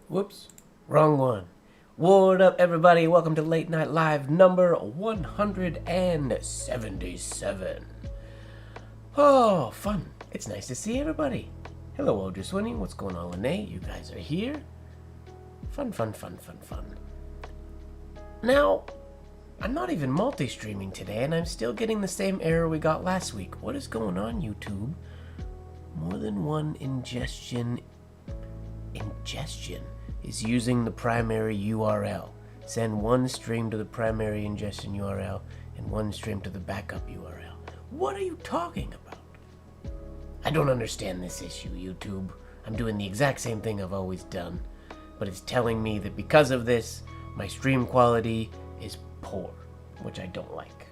Whoops, wrong one. What up, everybody? Welcome to Late Night Live number 177. Oh, fun. It's nice to see everybody. Hello, Odra Swinning. What's going on, Lene? You guys are here. Fun. Now, I'm not even multi-streaming today, and I'm still getting the same error we got last week. What is going on, YouTube? More than one ingestion is using the primary URL. Send one stream to the primary ingestion URL and one stream to the backup URL. What are you talking about? I don't understand this issue, YouTube. I'm doing the exact same thing I've always done, but it's telling me that because of this, my stream quality is poor, which I don't like.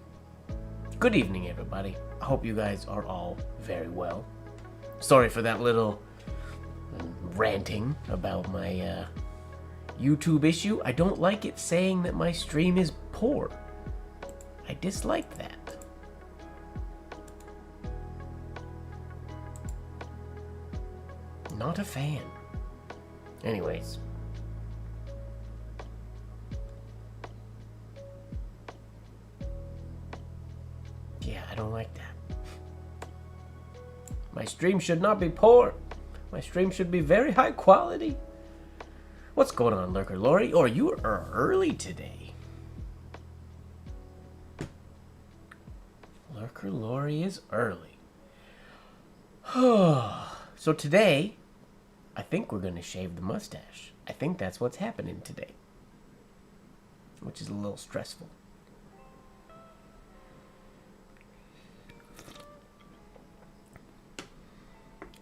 Good evening, everybody. I hope you guys are all very well. Sorry for that little ranting about my YouTube issue. I don't like it saying that my stream is poor. I dislike that. Not a fan. Anyways. Yeah, I don't like that. My stream should not be poor. My stream should be very high quality. What's going on, Lurker Lori? Or you are early today. Lurker Lori is early. So today, I think we're going to shave the mustache. I think that's what's happening today. Which is a little stressful.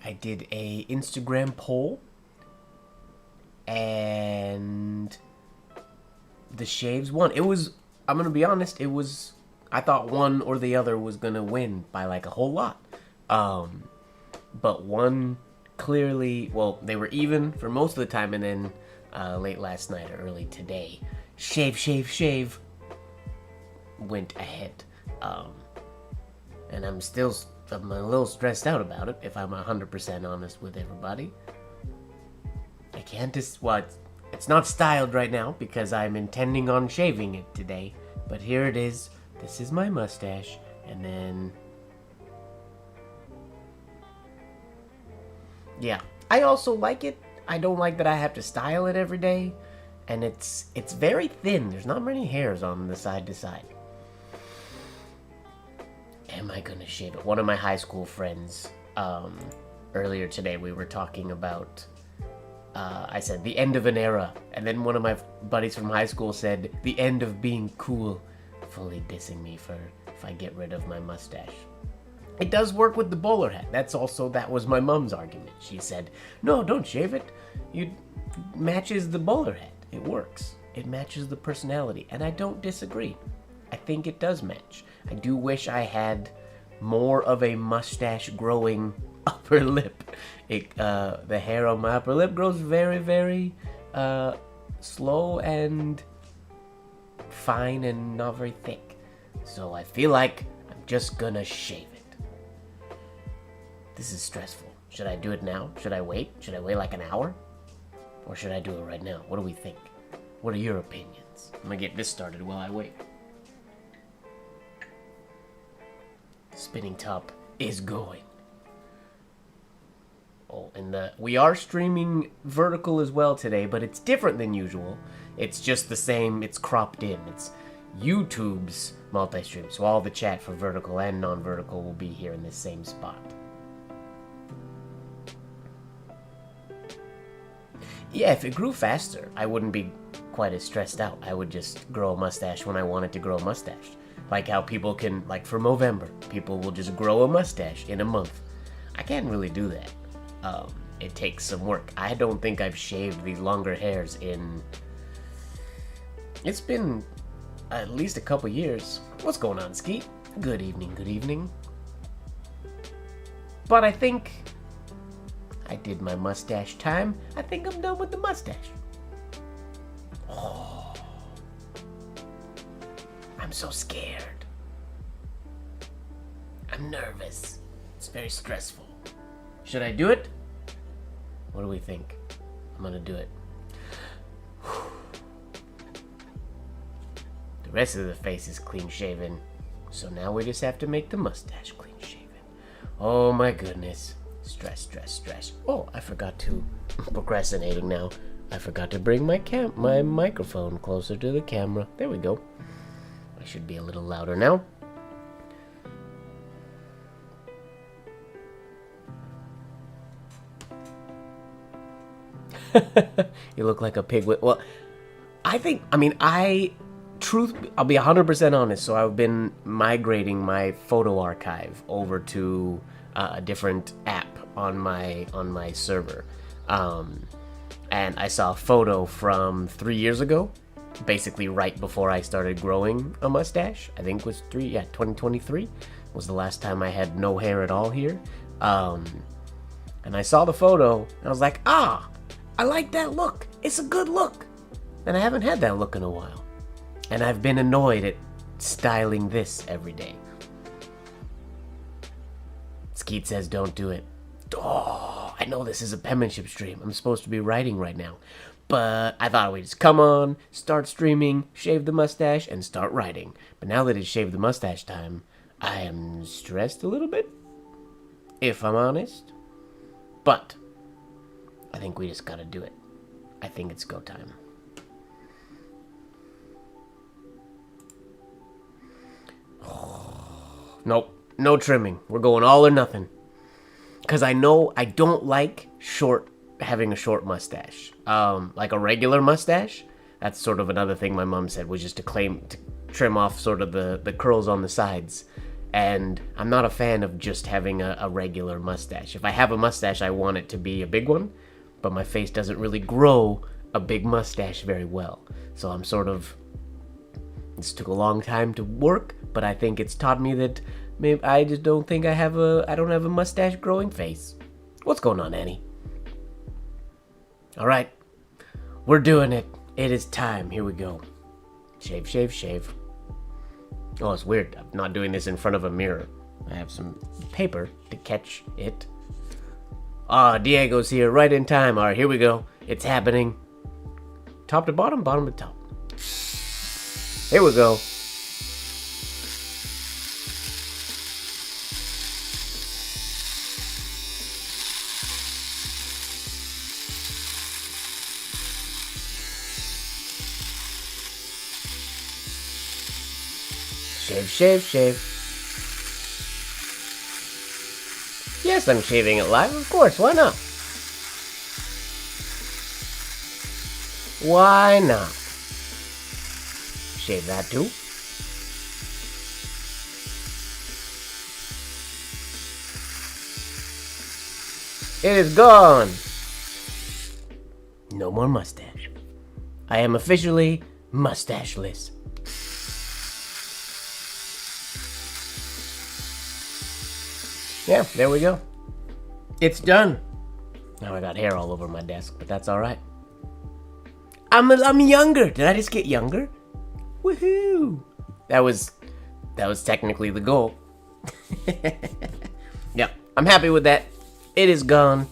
I did a Instagram poll, and the shaves won. It was, I'm going to be honest, I thought one or the other was going to win by like a whole lot. But one clearly, well, they were even for most of the time, and then late last night or early today, shave went ahead. And I'm a little stressed out about it, if I'm 100% honest with everybody. I can't it's not styled right now because I'm intending on shaving it today. But here it is. This is my mustache. And then... yeah. I also like it. I don't like that I have to style it every day. And it's very thin. There's not many hairs on the side to side. Am I gonna shave it? One of my high school friends, earlier today, we were talking about, I said, the end of an era. And then one of my buddies from high school said, the end of being cool. Fully dissing me for if I get rid of my mustache. It does work with the bowler hat. That was my mom's argument. She said, no, don't shave it. It matches the bowler hat. It works. It matches the personality. And I don't disagree. I think it does match. I do wish I had more of a mustache growing upper lip. The hair on my upper lip grows very, very slow and fine and not very thick. So I feel like I'm just gonna shave it. This is stressful. Should I do it now? Should I wait? Should I wait like an hour? Or should I do it right now? What do we think? What are your opinions? I'm gonna get this started while I wait. Spinning top is going. Oh, and we are streaming vertical as well today, but it's different than usual. It's just the same, it's cropped in. It's YouTube's multi-stream, so all the chat for vertical and non-vertical will be here in this same spot. Yeah, if it grew faster, I wouldn't be quite as stressed out. I would just grow a mustache when I wanted to grow a mustache. Like how people can, like for Movember, people will just grow a mustache in a month. I can't really do that. It takes some work. I don't think I've shaved these longer hairs in... it's been at least a couple years. What's going on, Skeet? Good evening. But I think I did my mustache time. I think I'm done with the mustache. Oh. I'm so scared. I'm nervous. It's very stressful. Should I do it? What do we think? I'm gonna do it. The rest of the face is clean shaven. So now we just have to make the mustache clean shaven. Oh my goodness. Stress, stress, stress. Oh, I forgot to... procrastinating now. I forgot to bring my microphone closer to the camera. There we go. I should be a little louder now. You look like a pig with... Well, I'll be 100% honest. So I've been migrating my photo archive over to a different app on my server. And I saw a photo from 3 years ago, basically right before I started growing a mustache. I think it was 2023 was the last time I had no hair at all here. And I saw the photo, and I was like, I like that look. It's a good look. And I haven't had that look in a while. And I've been annoyed at styling this every day. Skeet says don't do it. Oh, I know this is a penmanship stream. I'm supposed to be writing right now. But I thought we'd just come on, start streaming, shave the mustache, and start writing. But now that it's shave the mustache time, I am stressed a little bit, if I'm honest. But I think we just gotta do it. I think it's go time. Nope, no trimming. We're going all or nothing. Because I know I don't like having a short mustache. Like a regular mustache. That's sort of another thing my mom said, was just to trim off sort of the curls on the sides. And I'm not a fan of just having a regular mustache. If I have a mustache, I want it to be a big one. But my face doesn't really grow a big mustache very well. So I'm sort of... This took a long time to work, but I think it's taught me that maybe I just don't think I don't have a mustache growing face. What's going on, Annie? All right, we're doing it. It is time. Here we go. Shave, shave, shave. Oh, it's weird. I'm not doing this in front of a mirror. I have some paper to catch it. Diego's here right in time. All right, here we go. It's happening. Top to bottom, bottom to top. Here we go. Shave, shave, shave. Yes, I'm shaving it live, of course, why not? Why not? Shave that too. It is gone. No more mustache. I am officially mustacheless. Yeah, there we go. It's done. Now I got hair all over my desk, but that's all right. I'm younger. Did I just get younger? Woohoo! That was technically the goal. Yeah, I'm happy with that. It is gone.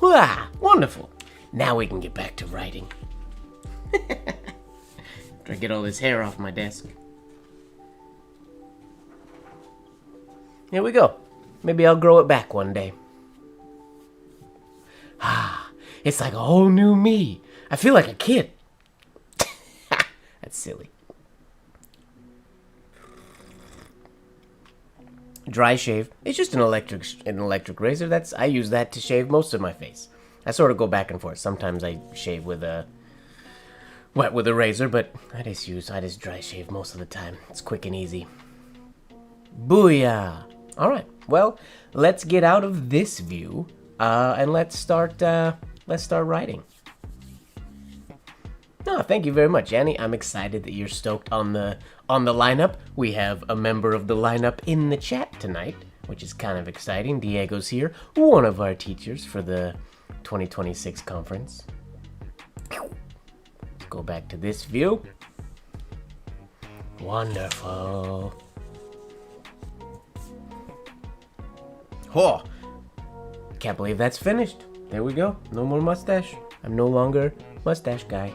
Wow, wonderful. Now we can get back to writing. Try to get all this hair off my desk. Here we go. Maybe I'll grow it back one day. It's like a whole new me. I feel like a kid. That's silly. Dry shave. It's just an electric razor. I use that to shave most of my face. I sort of go back and forth. Sometimes I shave with a razor, but I just dry shave most of the time. It's quick and easy. Booyah! All right. Well, let's get out of this view and let's start writing. Oh, thank you very much, Annie. I'm excited that you're stoked on the lineup. We have a member of the lineup in the chat tonight, which is kind of exciting. Diego's here, one of our teachers for the 2026 conference. Let's go back to this view. Wonderful. Oh, can't believe that's finished. There we go. No more mustache. I'm no longer mustache guy.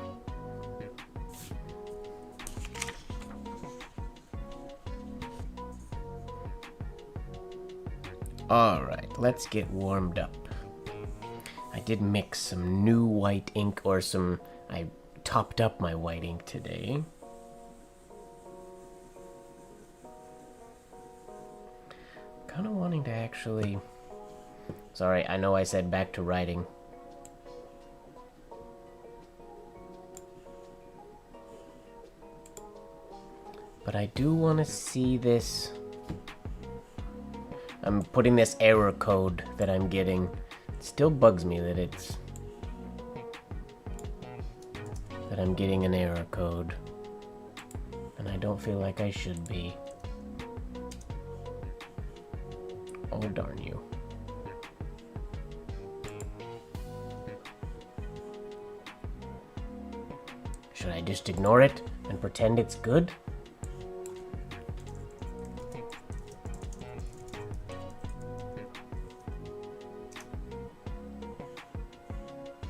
Alright, let's get warmed up. I did mix some new white ink, or I topped up my white ink today. Kind of wanting to actually... Sorry, I know I said back to writing. But I do want to see this. I'm putting this error code that I'm getting. It still bugs me that I'm getting an error code. And I don't feel like I should be. Oh, darn you. Should I just ignore it and pretend it's good?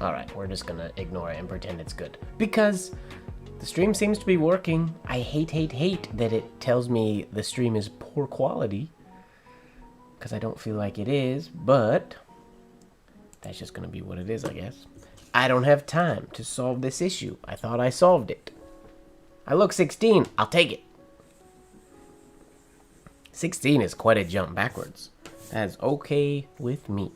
Alright, we're just gonna ignore it and pretend it's good. Because the stream seems to be working. I hate that it tells me the stream is poor quality. Because I don't feel like it is, but that's just gonna be what it is, I guess. I don't have time to solve this issue. I thought I solved it. I look 16. I'll take it. 16 is quite a jump backwards. That's okay with me.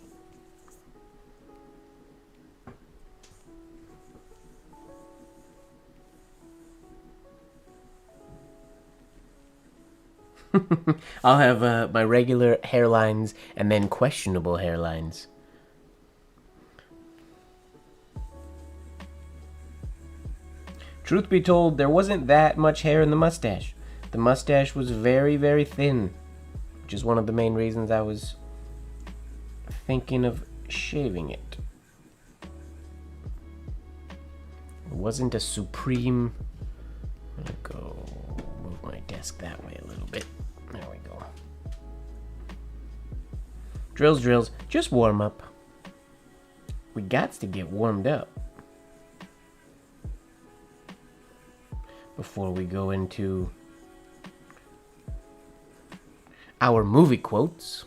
I'll have my regular hairlines and then questionable hairlines. Truth be told, there wasn't that much hair in the mustache. The mustache was very, very thin, which is one of the main reasons I was thinking of shaving it. It wasn't a supreme... I'm gonna go move my desk that way a little bit. There we go. Drills, just warm up. We gots to get warmed up before we go into our movie quotes.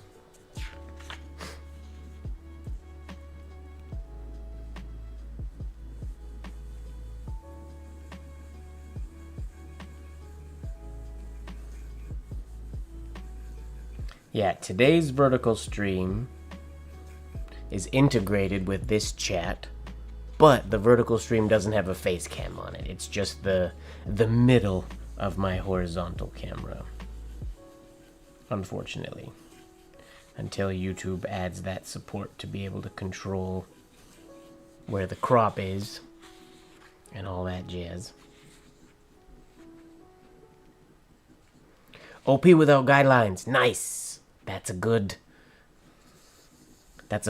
Yeah, today's vertical stream is integrated with this chat, but the vertical stream doesn't have a face cam on it. It's just the middle of my horizontal camera. Unfortunately. Until YouTube adds that support to be able to control where the crop is and all that jazz. OP without guidelines. Nice. That's a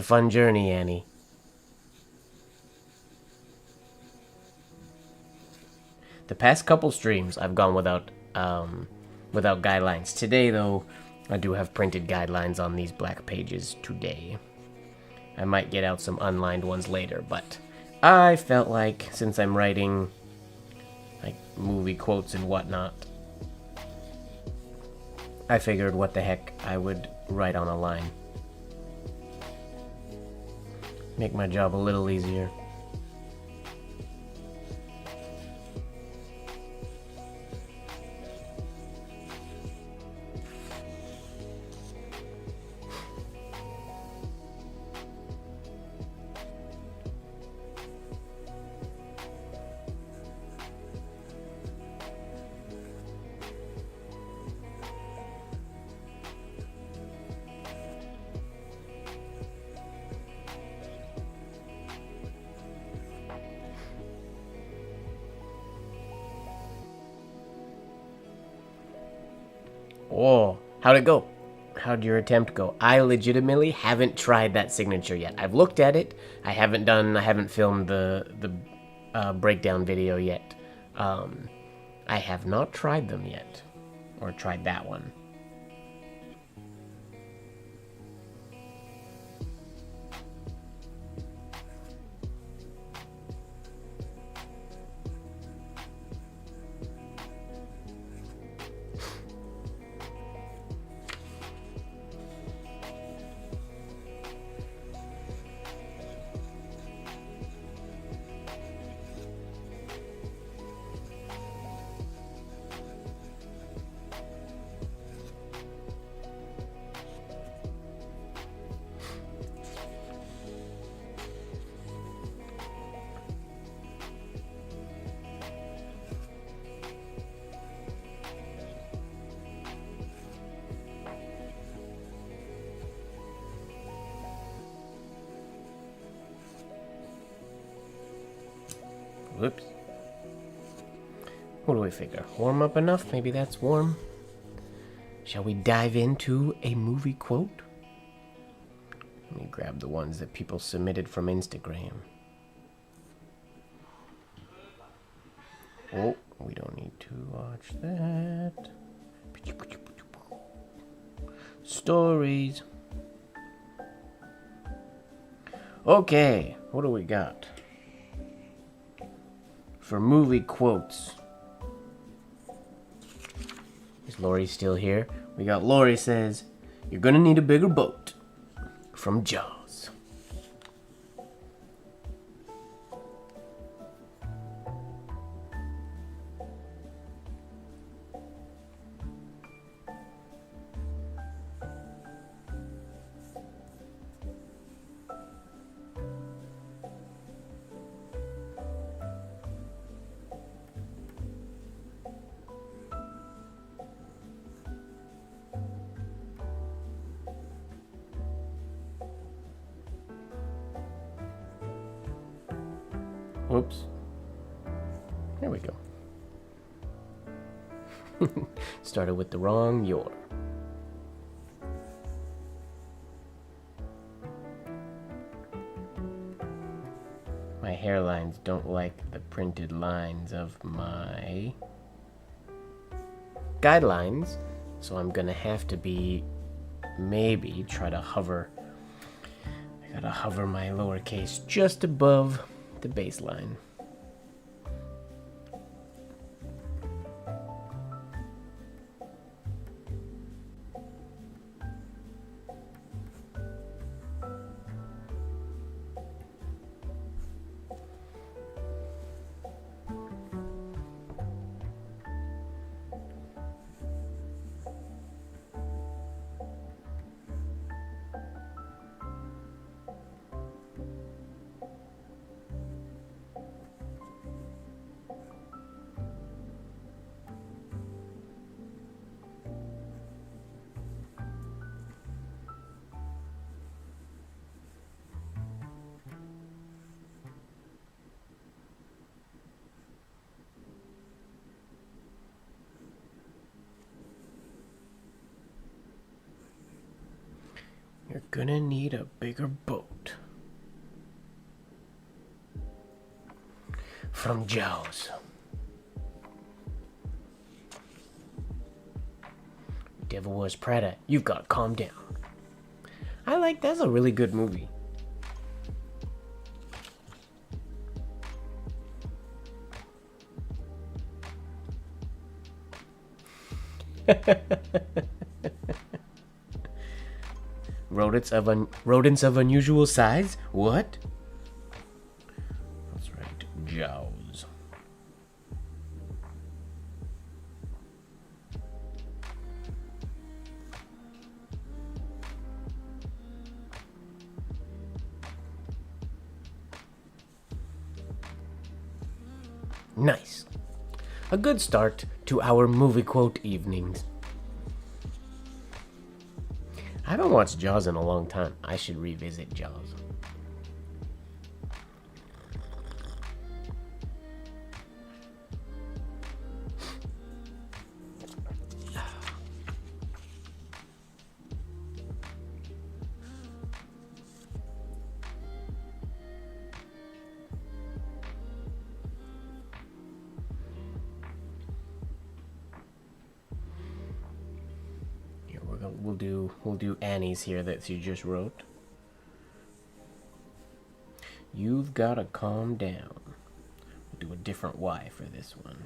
fun journey, Annie. The past couple streams I've gone without guidelines. Today though, I do have printed guidelines on these black pages today. I might get out some unlined ones later, but I felt like since I'm writing like movie quotes and whatnot, I figured what the heck I would write on a line. Make my job a little easier. Oh, how'd it go? How'd your attempt go? I legitimately haven't tried that signature yet. I've looked at it. I haven't filmed the breakdown video yet. I have not tried them yet. Or tried that one. Whoops. What do we figure? Warm up enough? Maybe that's warm. Shall we dive into a movie quote? Let me grab the ones that people submitted from Instagram. Oh, we don't need to watch that. Stories. Okay, what do we got? For movie quotes. Is Lori still here? We got Lori says, "You're gonna need a bigger boat." From Jaws. Whoops. There we go. Started with the wrong your. My hairlines don't like the printed lines of my guidelines, so I'm gonna have to maybe try to hover. I gotta hover my lowercase just above the baseline. You're gonna need a bigger boat. From Jaws. Devil Wears Prada. You've got to calm down. That's a really good movie. Rodents of unusual size? What? That's right, Jaws. Nice. A good start to our movie quote evenings. I haven't watched Jaws in a long time. I should revisit Jaws. We'll do Annie's here that you just wrote. You've gotta calm down. We'll do a different Y for this one.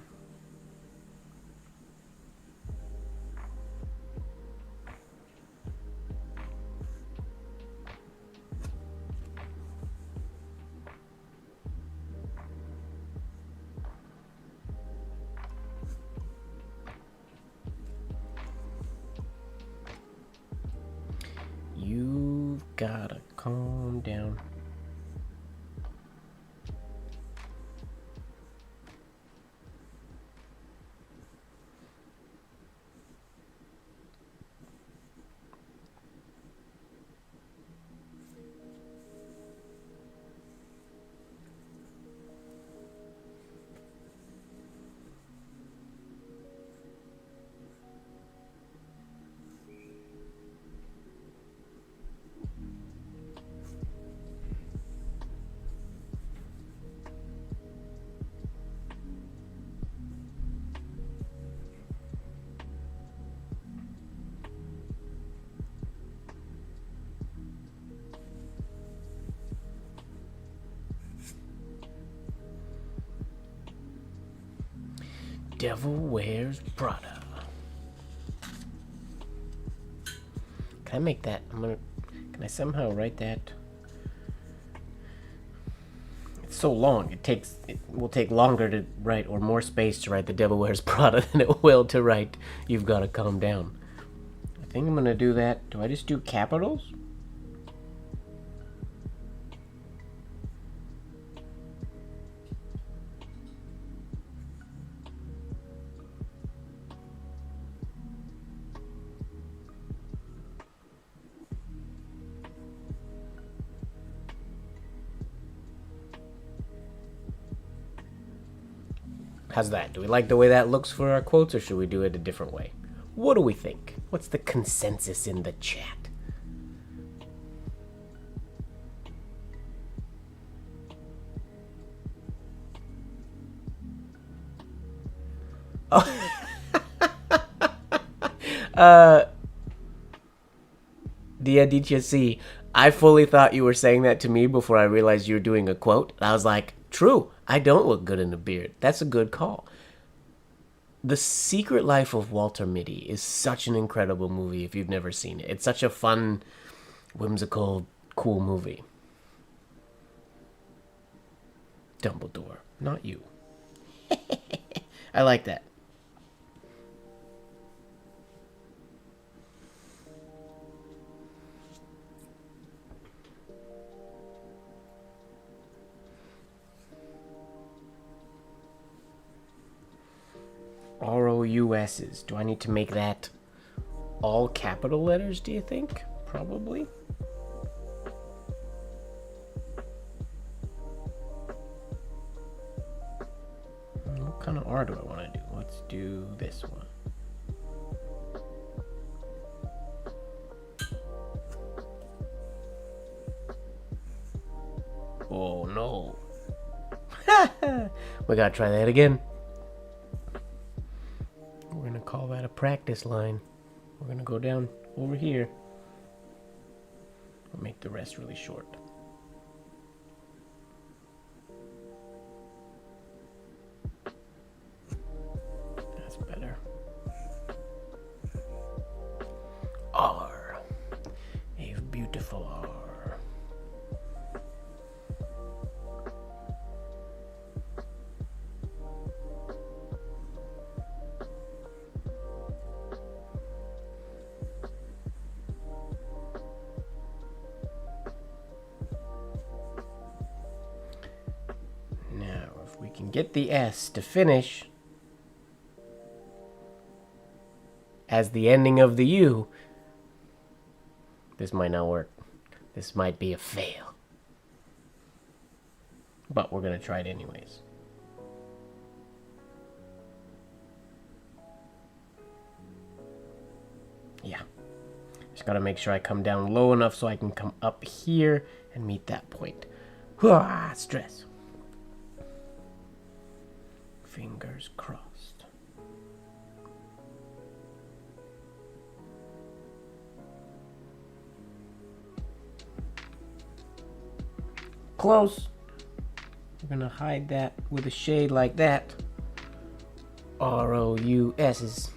You've gotta calm down. Devil Wears Prada. Can I make that? Can I somehow write that? It's so long. It will take longer to write, or more space to write The Devil Wears Prada than it will to write You've Gotta Calm Down. I think I'm gonna do that. Do I just do capitals? How's that? Do we like the way that looks for our quotes, or should we do it a different way? What do we think? What's the consensus in the chat? Oh. DCC, I fully thought you were saying that to me before I realized you were doing a quote. I was like, true, I don't look good in a beard. That's a good call. The Secret Life of Walter Mitty is such an incredible movie if you've never seen it. It's such a fun, whimsical, cool movie. Dumbledore, not you. I like that. ROUS's. Do I need to make that all capital letters, do you think? Probably. What kind of R do I want to do? Let's do this one. Oh no. We gotta try that again. We're gonna call that a practice line. We're gonna go down over here. We'll make the rest really short. That's better. R. A beautiful R. We can get the S to finish as the ending of the U. This might not work. This might be a fail. But we're going to try it anyways. Yeah. Just got to make sure I come down low enough so I can come up here and meet that point. Stress. Fingers crossed. Close. We're gonna hide that with a shade like that. ROUS's.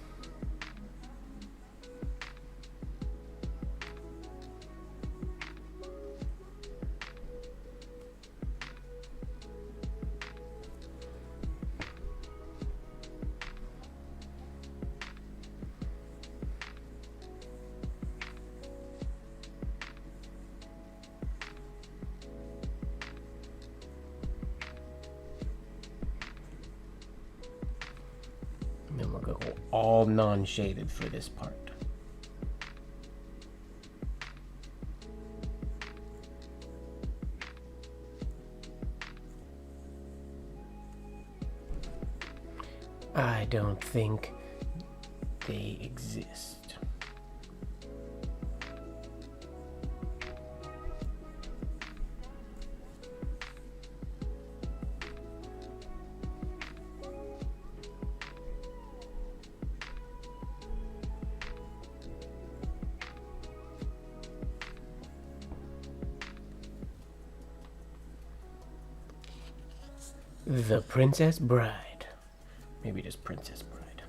Then we're gonna go all non-shaded for this part. I don't think they exist. The Princess Bride. Maybe just Princess Bride.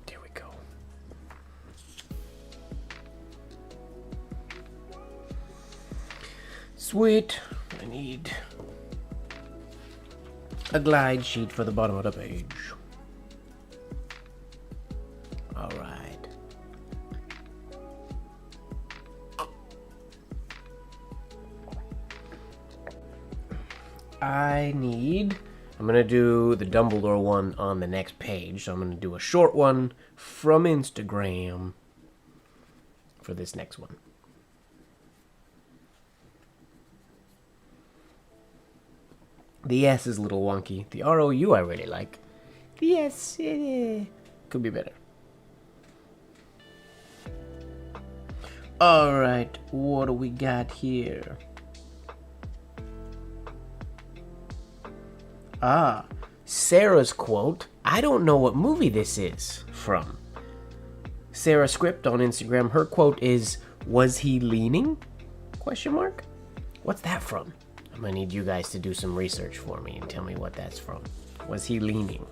There we go. Sweet. I need a glide sheet for the bottom of the page. All right. I'm gonna do the Dumbledore one on the next page, so I'm gonna do a short one from Instagram for this next one. The S is a little wonky. The ROU I really like. The S could be better. Alright, what do we got here? Sarah's quote. I don't know what movie this is from. Sarah Script on Instagram. Her quote is, "Was he leaning?" Question mark? What's that from? I'm gonna need you guys to do some research for me and tell me what that's from. Was he leaning?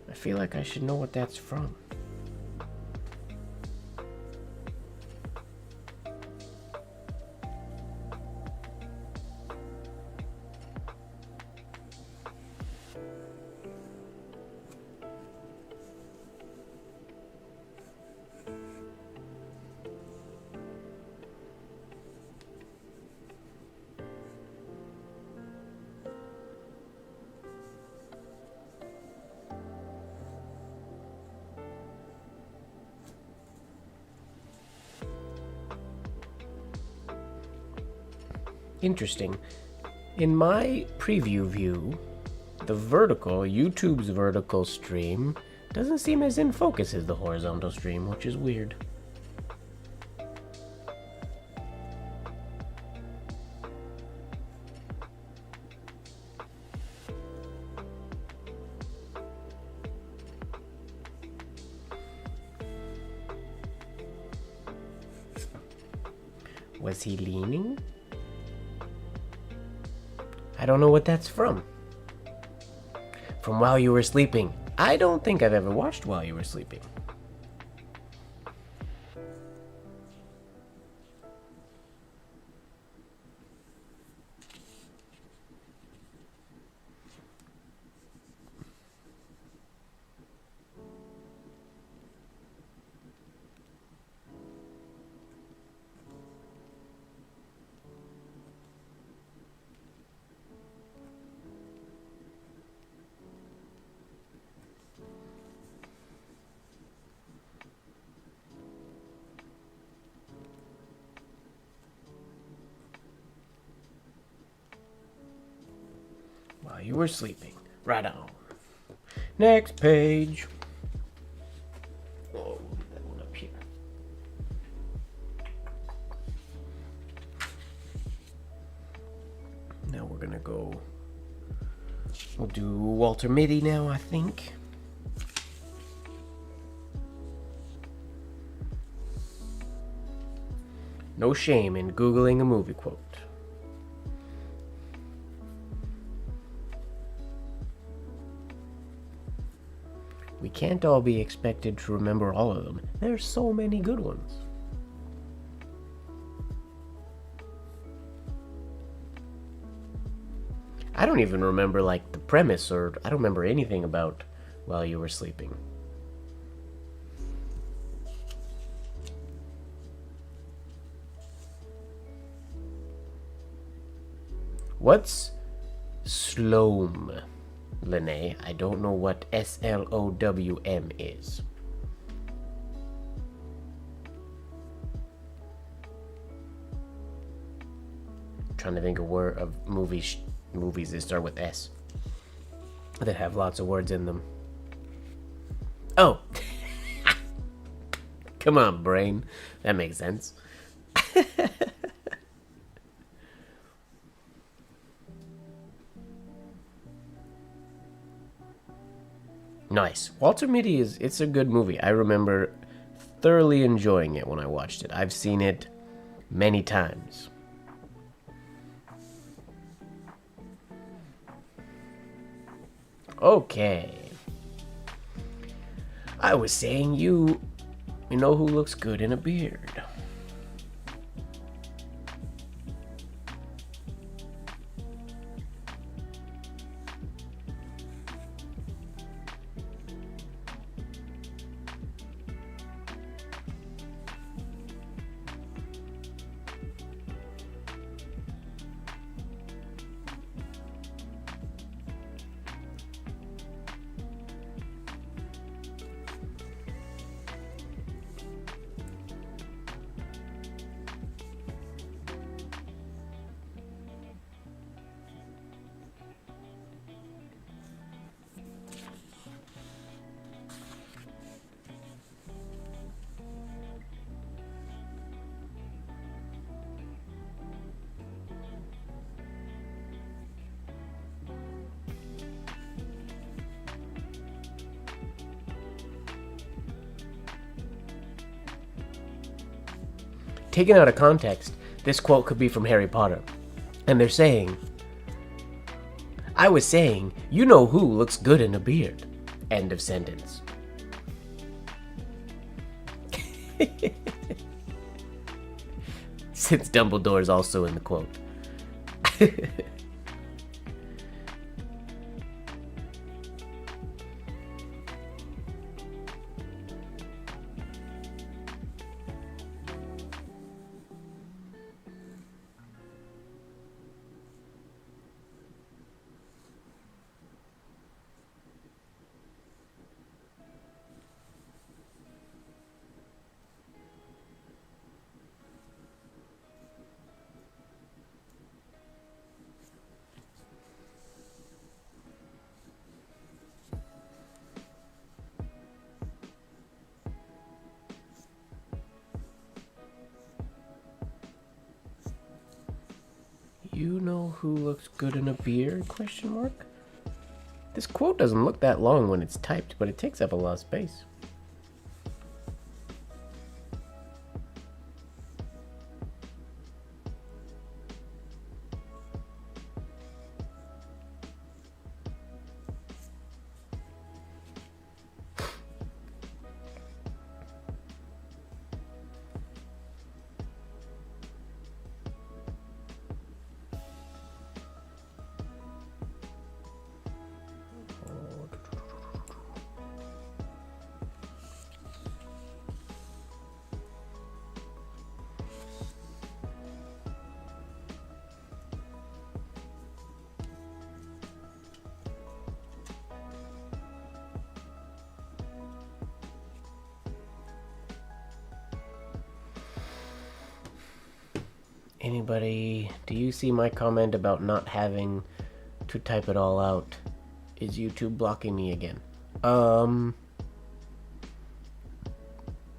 I feel like I should know what that's from. Interesting. In my preview view, the YouTube's vertical stream doesn't seem as in focus as the horizontal stream, which is weird. Was he leaning? I don't know what that's from. From While You Were Sleeping. I don't think I've ever watched While You Were Sleeping. While You Were Sleeping. Right on. Next page. Oh, that one up here. Now we're gonna go. We'll do Walter Mitty now, I think. No shame in Googling a movie quote. We can't all be expected to remember all of them. There's so many good ones. I don't even remember, like, the premise, or I don't remember anything about While You Were Sleeping. What's Slowm? Lene, I don't know what SLOWM is. I'm trying to think of movies that start with S that have lots of words in them. Oh, come on, brain. That makes sense. Nice. Walter Mitty it's a good movie. I remember thoroughly enjoying it when I watched it. I've seen it many times. Okay. I was saying you know who looks good in a beard. Taken out of context, this quote could be from Harry Potter. And they're saying, I was saying, you know who looks good in a beard. End of sentence. Since Dumbledore's also in the quote. You know who looks good in a beard? Question mark. This quote doesn't look that long when it's typed, but it takes up a lot of space. Anybody, do you see my comment about not having to type it all out? Is YouTube blocking me again?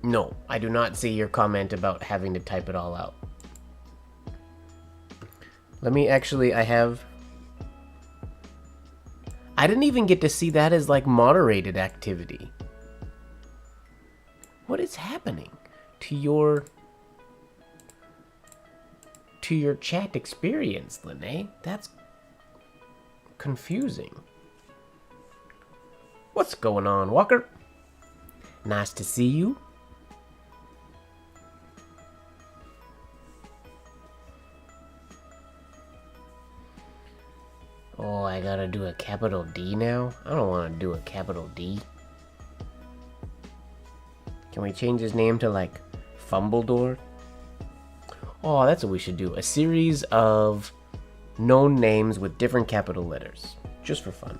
No, I do not see your comment about having to type it all out. Let me actually, I didn't even get to see that as like moderated activity. What is happening to your chat experience, Lene? That's confusing. What's going on, Walker? Nice to see you. Oh, I gotta do a capital D now? I don't want to do a capital D. Can we change his name to like Fumbledore? Oh, that's what we should do. A series of known names with different capital letters. Just for fun.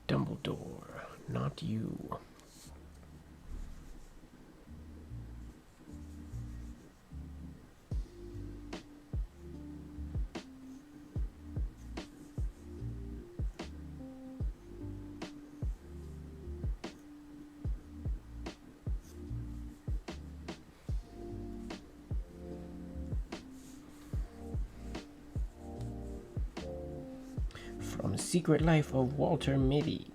Dumbledore, not you. From Secret Life of Walter Mitty.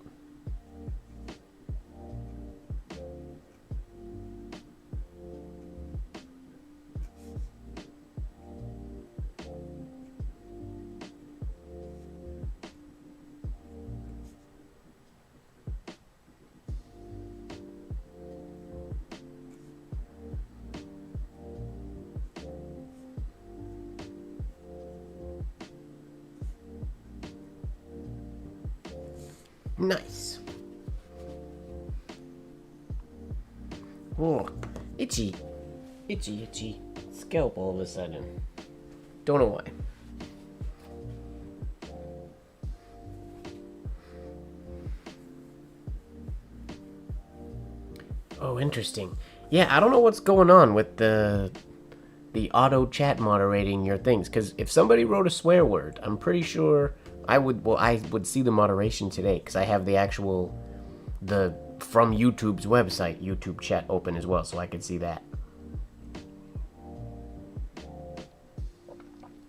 Nice. Oh, itchy. Itchy, itchy. Scalp all of a sudden. Don't know why. Oh, interesting. Yeah, I don't know what's going on with the auto chat moderating your things. Because if somebody wrote a swear word, I'm pretty sure I would see the moderation today. Because I have the from YouTube's website, YouTube chat open as well. So I could see that.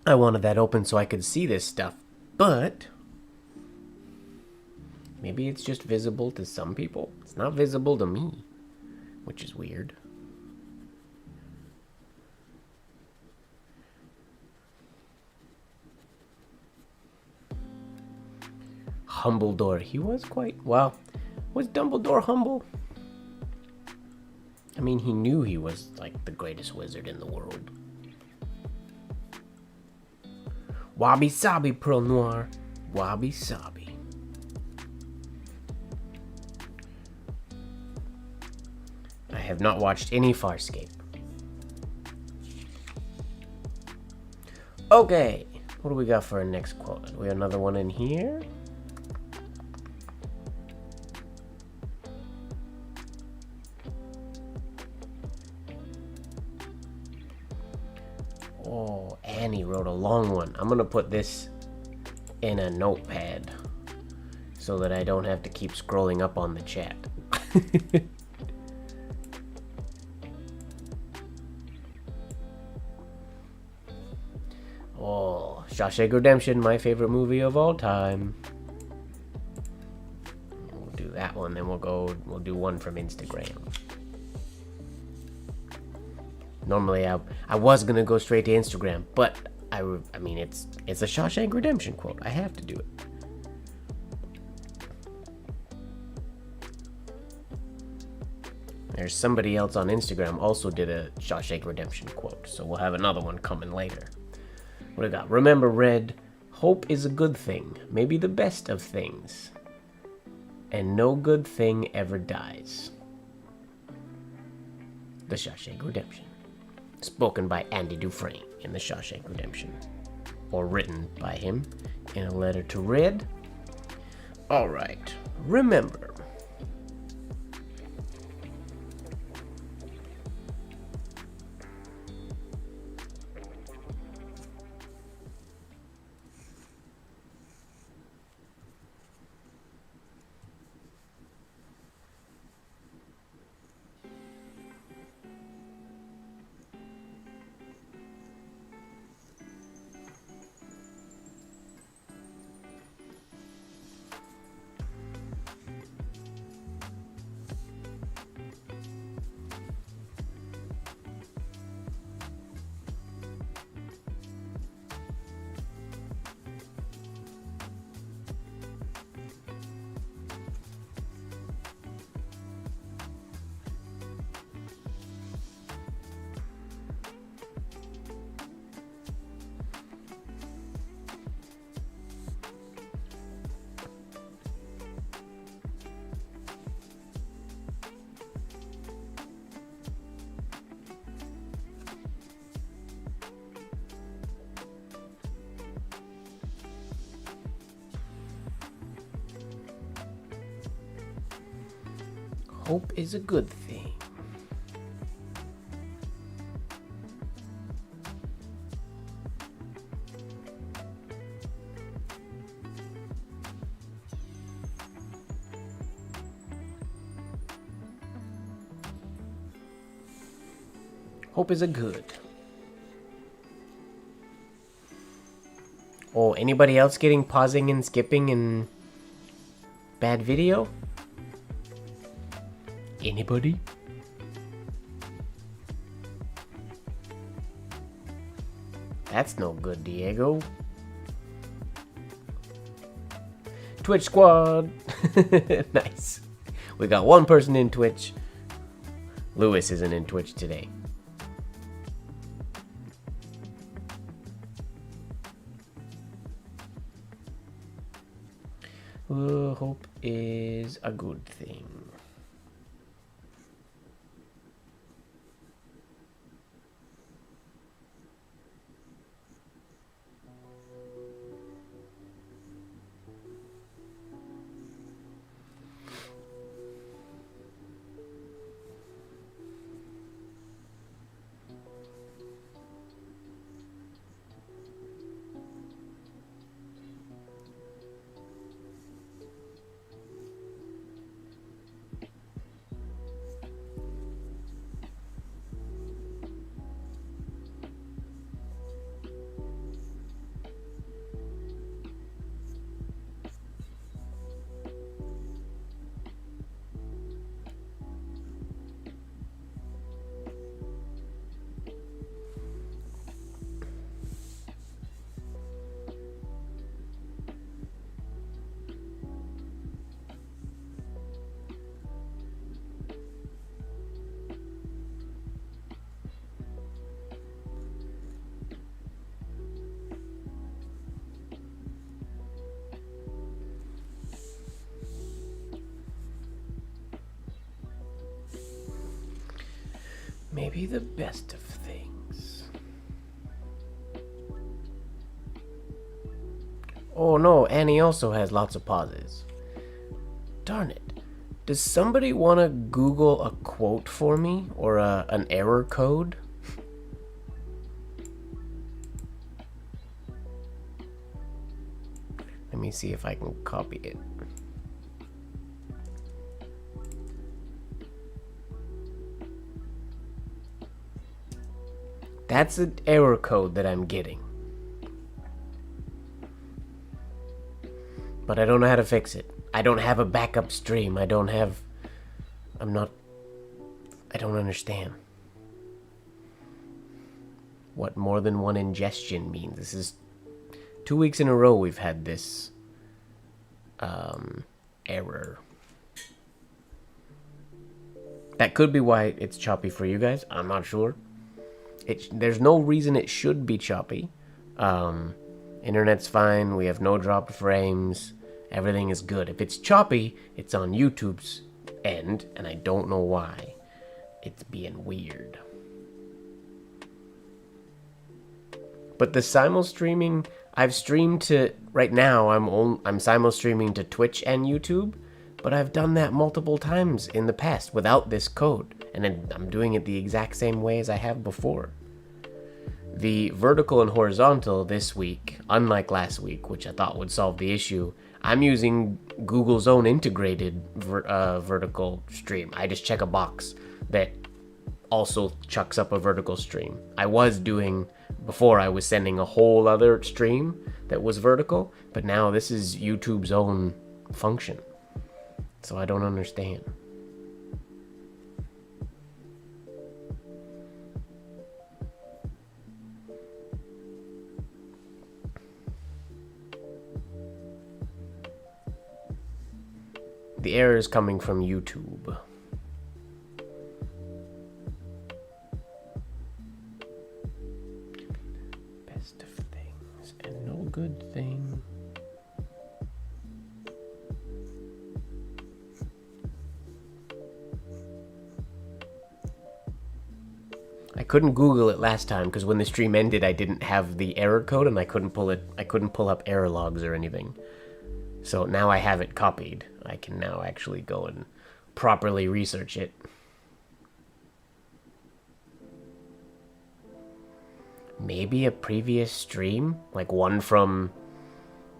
I wanted that open so I could see this stuff. But maybe it's just visible to some people. It's not visible to me, which is weird. Humbledore. He was quite... Well, was Dumbledore humble? I mean, he knew he was, like, the greatest wizard in the world. Wabi sabi, Pearl Noir. Wabi sabi. I have not watched any Farscape. Okay. What do we got for our next quote? We have another one in here. Oh, Annie wrote a long one. I'm gonna put this in a notepad so that I don't have to keep scrolling up on the chat. Oh, Shawshank Redemption, my favorite movie of all time. We'll do that one, then we'll do one from Instagram. Normally, I was gonna go straight to Instagram, but I mean, it's a Shawshank Redemption quote. I have to do it. There's somebody else on Instagram also did a Shawshank Redemption quote, so we'll have another one coming later. What do I got? Remember, Red, hope is a good thing, maybe the best of things, and no good thing ever dies. The Shawshank Redemption. Spoken by Andy Dufresne in The Shawshank Redemption. Or written by him in a letter to Red. Alright, remember. Hope is a good thing. Hope is a good. Oh, anybody else getting pausing and skipping and bad video? Anybody? That's no good, Diego. Twitch squad. Nice. We got one person in Twitch. Lewis isn't in Twitch today. Hope is a good thing. Maybe the best of things. Oh no, Annie also has lots of pauses. Darn it. Does somebody want to Google a quote for me? Or an error code? Let me see if I can copy it. That's an error code that I'm getting. But I don't know how to fix it. I don't have a backup stream. I don't understand what more than one ingestion means. This is 2 weeks in a row we've had this error. That could be why it's choppy for you guys. I'm not sure. There's no reason it should be choppy. Internet's fine. We have no dropped frames. Everything is good. If it's choppy, it's on YouTube's end, and I don't know why. It's being weird. But the simul streaming, I've streamed to right now. I'm simul streaming to Twitch and YouTube, but I've done that multiple times in the past without this code. And then I'm doing it the exact same way as I have before. The vertical and horizontal this week, unlike last week, which I thought would solve the issue, I'm using Google's own integrated vertical stream. I just check a box that also chucks up a vertical stream. Before I was sending a whole other stream that was vertical, but now this is YouTube's own function. So I don't understand. The error is coming from YouTube. Best of things and no good thing. I couldn't Google it last time because when the stream ended, I didn't have the error code and I couldn't pull up error logs or anything. So now I have it copied. I can now actually go and properly research it. Maybe a previous stream, like one from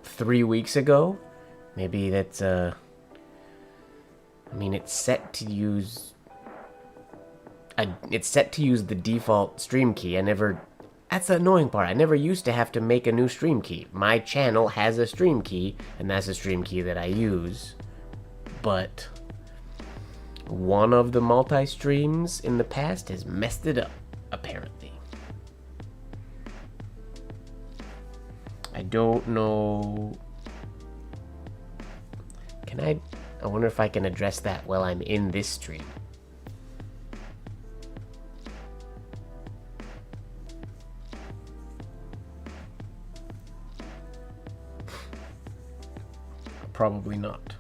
3 weeks ago. Maybe that's I mean, it's set to use the default stream key. I never That's the annoying part. I never used to have to make a new stream key. My channel has a stream key, and that's the stream key that I use. But one of the multi-streams in the past has messed it up, apparently. I don't know. Can I wonder if I can address that while I'm in this stream. Probably not.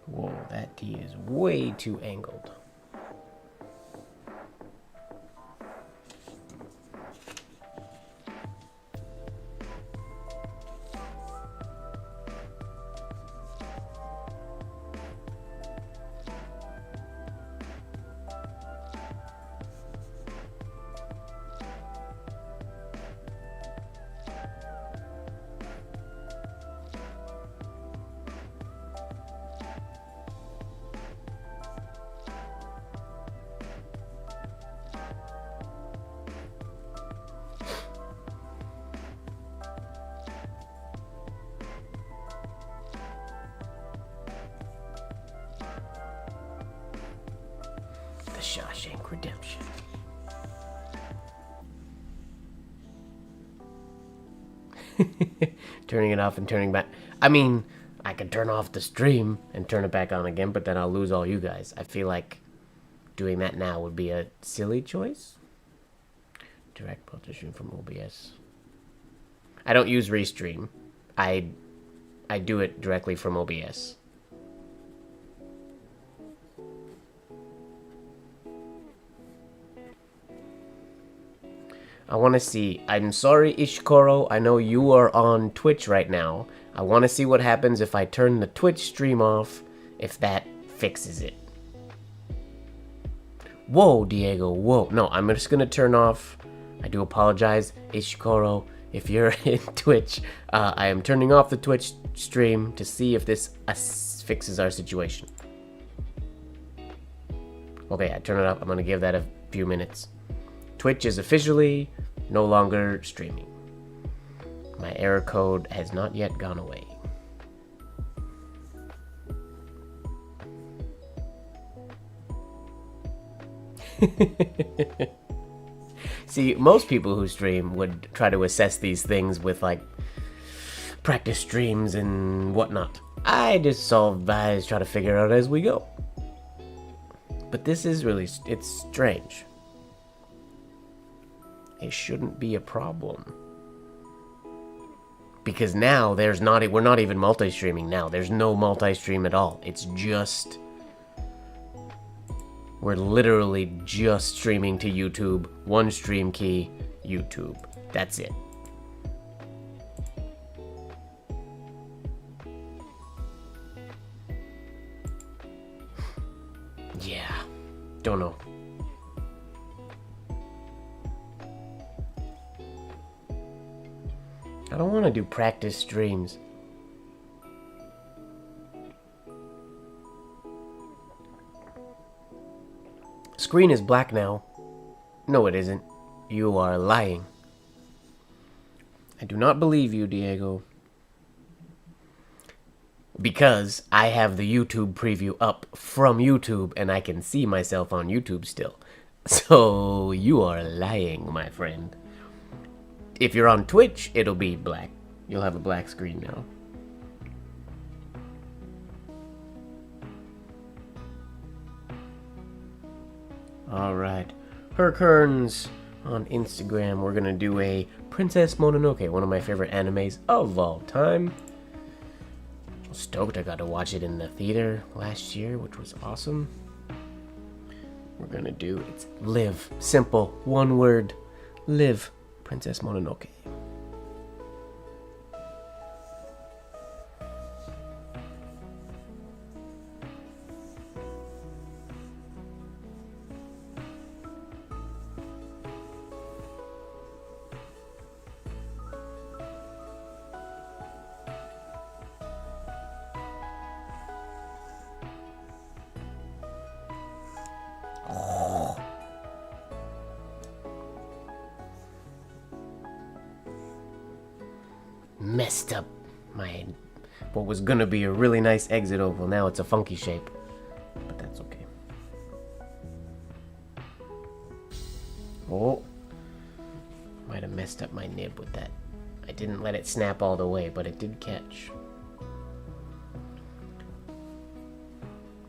Whoa, that T is way too angled. The Shawshank Redemption. Turning it off and turning back. I mean, I could turn off the stream and turn it back on again, but then I'll lose all you guys. I feel like doing that now would be a silly choice. Direct publishing from OBS. I don't use Restream. I do it directly from OBS. I want to see. I'm sorry, Ishikoro. I know you are on Twitch right now. I want to see what happens if I turn the Twitch stream off, if that fixes it. Whoa, Diego, whoa. No, I'm just going to turn off. I do apologize, Ishikoro. If you're in Twitch, I am turning off the Twitch stream to see if this fixes our situation. Okay, I turn it up. I'm going to give that a few minutes. Twitch is officially no longer streaming. My error code has not yet gone away. See, most people who stream would try to assess these things with, like, practice streams and whatnot. I just try to figure it out as we go. But this is really, it's strange. It shouldn't be a problem. Because now we're not even multi-streaming now. There's no multi-stream at all. It's just, we're literally just streaming to YouTube. One stream key, YouTube. That's it. Yeah, don't know. I don't want to do practice streams. Screen is black now. No, it isn't. You are lying. I do not believe you, Diego. Because I have the YouTube preview up from YouTube and I can see myself on YouTube still. So you are lying, my friend. If you're on Twitch, it'll be black. You'll have a black screen now. Alright. Herkerns on Instagram. We're gonna do a Princess Mononoke, one of my favorite animes of all time. I'm stoked I got to watch it in the theater last year, which was awesome. We're gonna do, it's live. Simple. One word. Live. Princess Mononoke. messed up my what was gonna be a really nice exit oval. Now it's a funky shape, but that's okay. Oh, might have messed up my nib with that. I didn't let it snap all the way, but it did catch.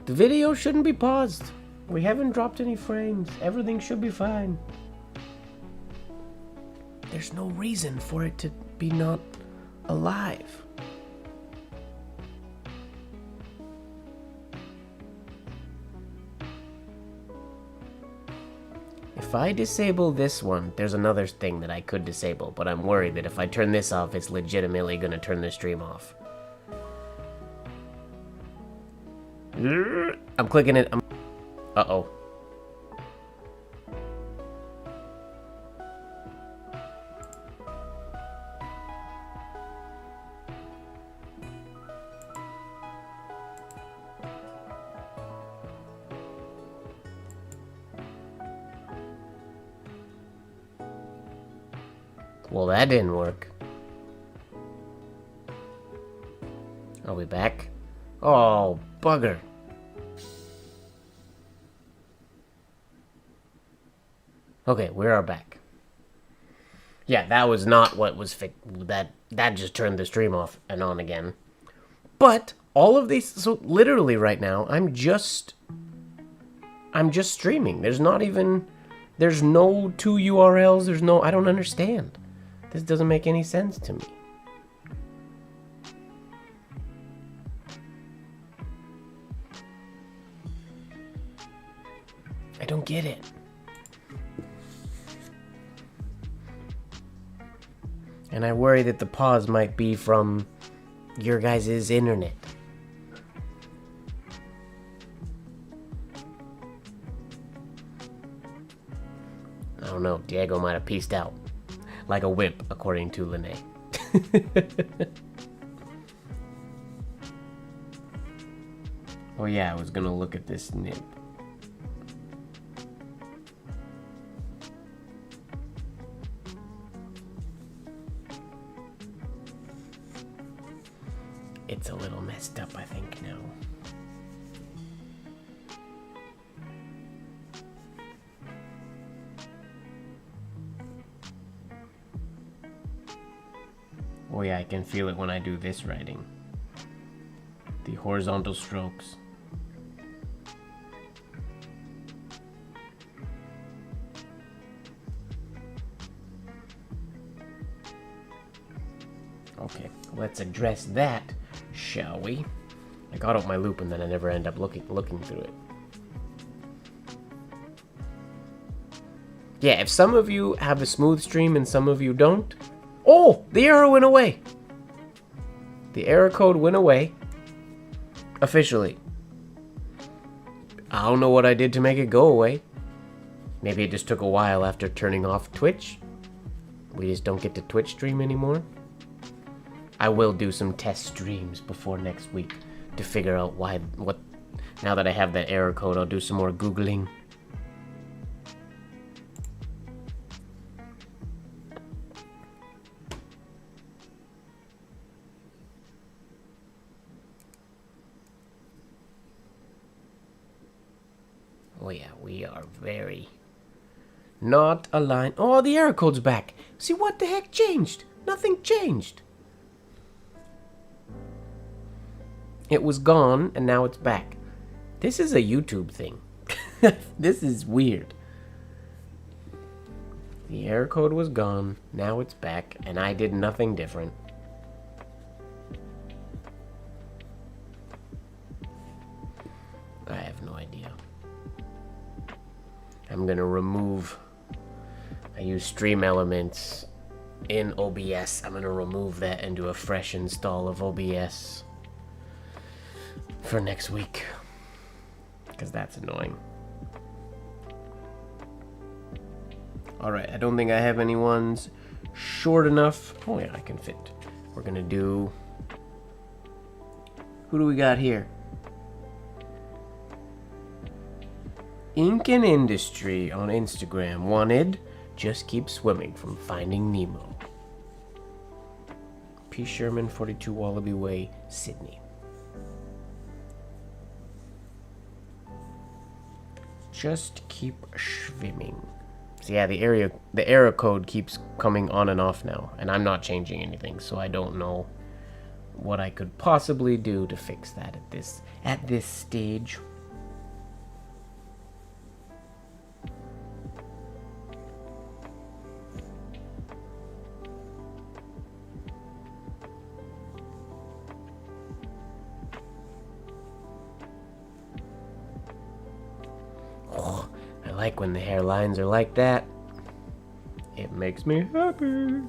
The video shouldn't be paused. We haven't dropped any frames. Everything should be fine. There's no reason for it to be not alive. If I disable this one, there's another thing that I could disable, but I'm worried that if I turn this off, it's legitimately going to turn the stream off. I'm clicking it. Uh-oh. Well, that didn't work. Are we back? Oh, bugger. Okay, we are back. Yeah, that was not what was that just turned the stream off and on again. But all of these, so literally right now, I'm just streaming. There's no 2 URLs, I don't understand. This doesn't make any sense to me. I don't get it. And I worry that the pause might be from your guys' internet. I don't know, Diego might have peaced out. Like a wimp, according to Lene. Oh yeah, I was gonna look at this nib. It's a little messed up, I think, now. Oh yeah, I can feel it when I do this writing. The horizontal strokes. Okay, let's address that, shall we? I got out my loop and then I never end up looking through it. Yeah, if some of you have a smooth stream and some of you don't, oh, the error went away. The error code went away. Officially. I don't know what I did to make it go away. Maybe it just took a while after turning off Twitch. We just don't get to Twitch stream anymore. I will do some test streams before next week to figure out now that I have that error code, I'll do some more Googling. Oh yeah, we are very not aligned. Oh, the error code's back. See, what the heck changed? Nothing changed. It was gone, and now it's back. This is a YouTube thing. This is weird. The error code was gone, now it's back, and I did nothing different. I have no idea. I'm gonna remove... I use Stream Elements in OBS. I'm gonna remove that and do a fresh install of OBS for next week, because that's annoying. Alright, I don't think I have any ones short enough. Oh yeah, I can fit. We're gonna do... Who do we got here? Ink and Industry on Instagram. Wanted, just keep swimming from Finding Nemo. P. Sherman, 42 Wallaby Way, Sydney. Just keep swimming. So yeah, the error code keeps coming on and off now, and I'm not changing anything, so I don't know what I could possibly do to fix that at this stage. Oh, I like when the hairlines are like that. It makes me happy.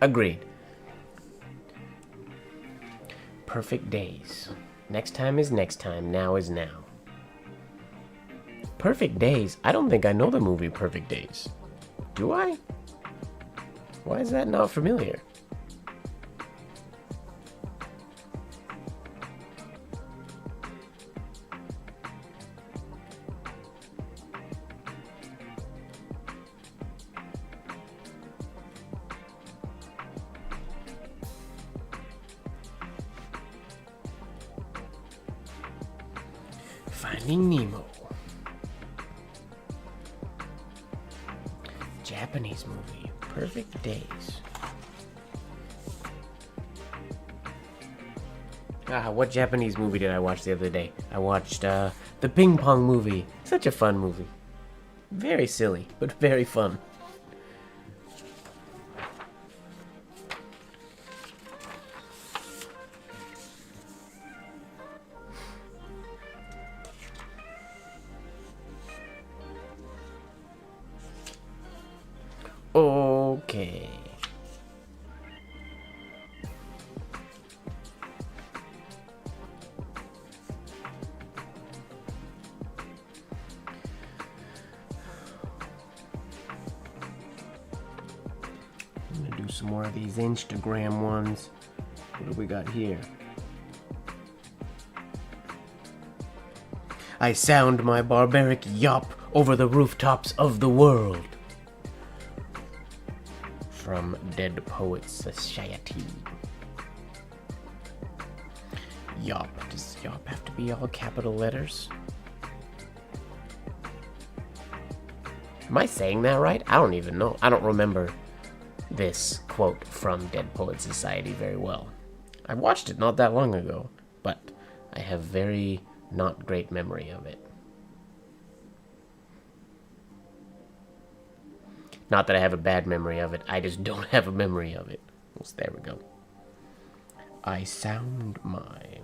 Agreed. Perfect days. Next time is next time. Now is now. Perfect Days? I don't think I know the movie Perfect Days. Do I? Why is that not familiar? Finding Nemo. Japanese movie. Perfect Days. What Japanese movie did I watch the other day? I watched the Ping Pong movie. Such a fun movie. Very silly, but very fun. Okay. I'm gonna do some more of these Instagram ones. What do we got here? I sound my barbaric yop over the rooftops of the world. From Dead Poets Society. Yop. Does yop have to be all capital letters? Am I saying that right? I don't even know. I don't remember this quote from Dead Poets Society very well. I watched it not that long ago, but I have very not great memory of it. Not that I have a bad memory of it, I just don't have a memory of it. Well, there we go. I sound my...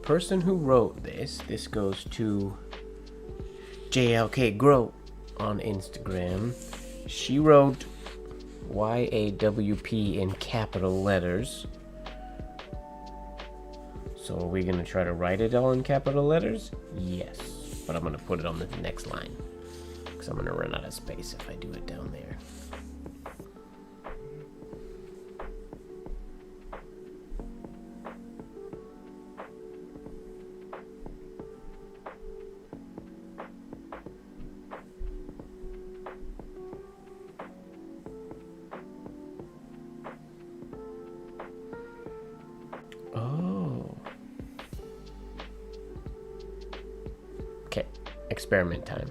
person who wrote this goes to JLK on Instagram. She wrote YAWP in capital letters. So are we going to try to write it all in capital letters? Yes. But I'm going to put it on the next line, because I'm going to run out of space if I do it down there. Experiment time.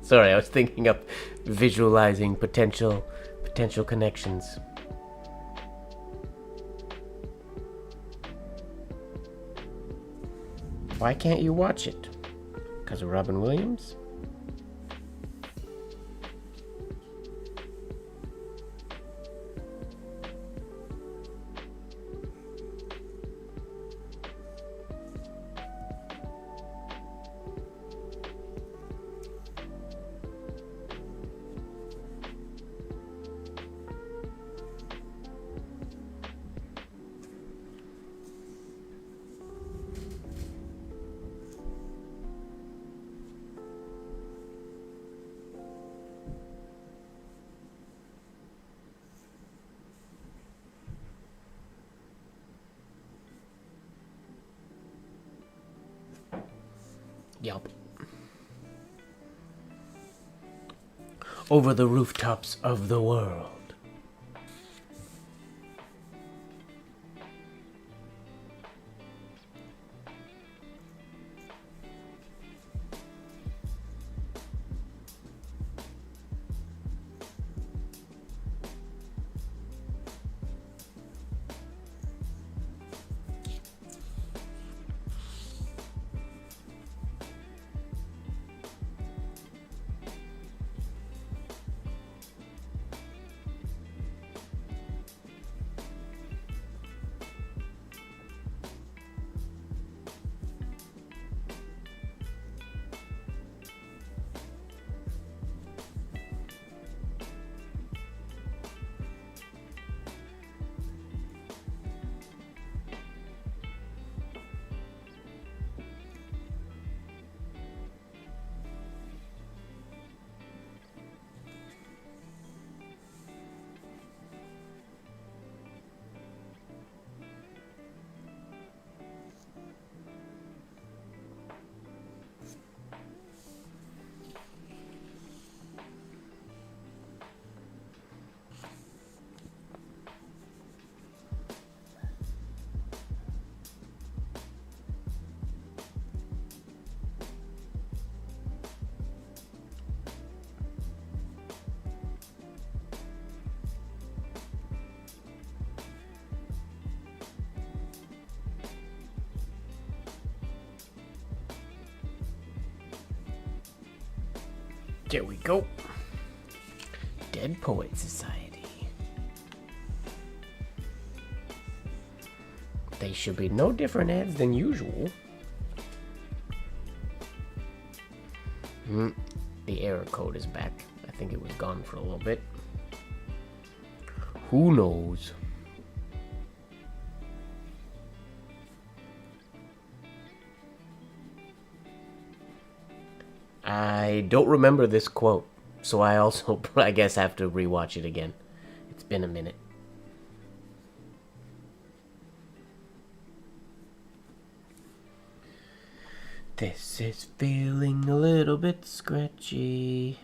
Sorry, I was thinking of visualizing potential connections. Why can't you watch it? Because of Robin Williams? Yup. Over the rooftops of the world. There we go. Dead Poet Society. They should be no different ads than usual. The error code is back. I think it was gone for a little bit. Who knows? I don't remember this quote, so I also, I guess, have to rewatch it again. It's been a minute. This is feeling a little bit scratchy.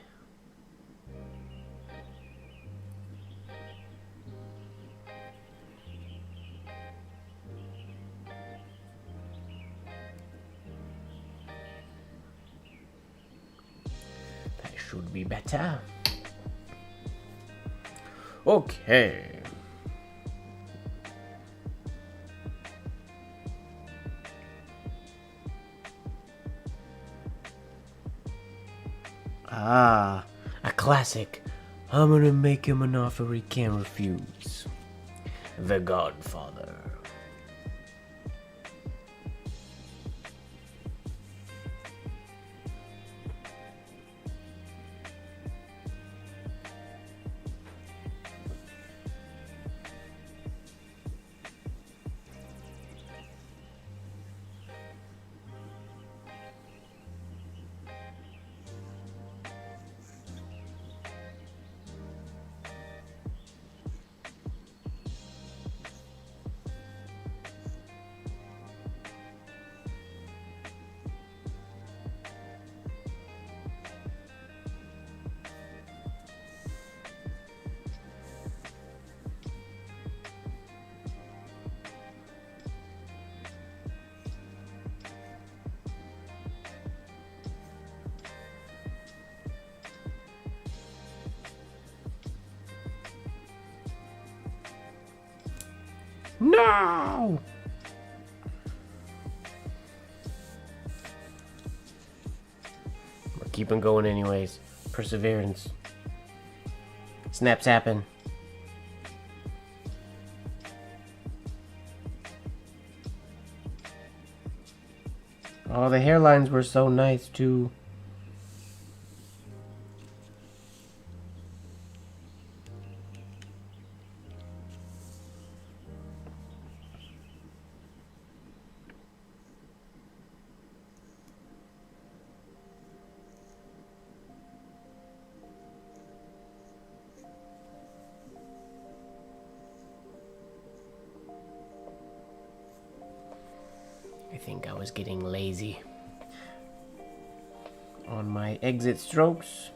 Should be better. Okay. Ah, a classic. I'm gonna make him an offer he can't refuse. The Godfather. No! We're keeping going anyways. Perseverance. Snaps happen. Oh, the hairlines were so nice too. I think I was getting lazy on my exit strokes.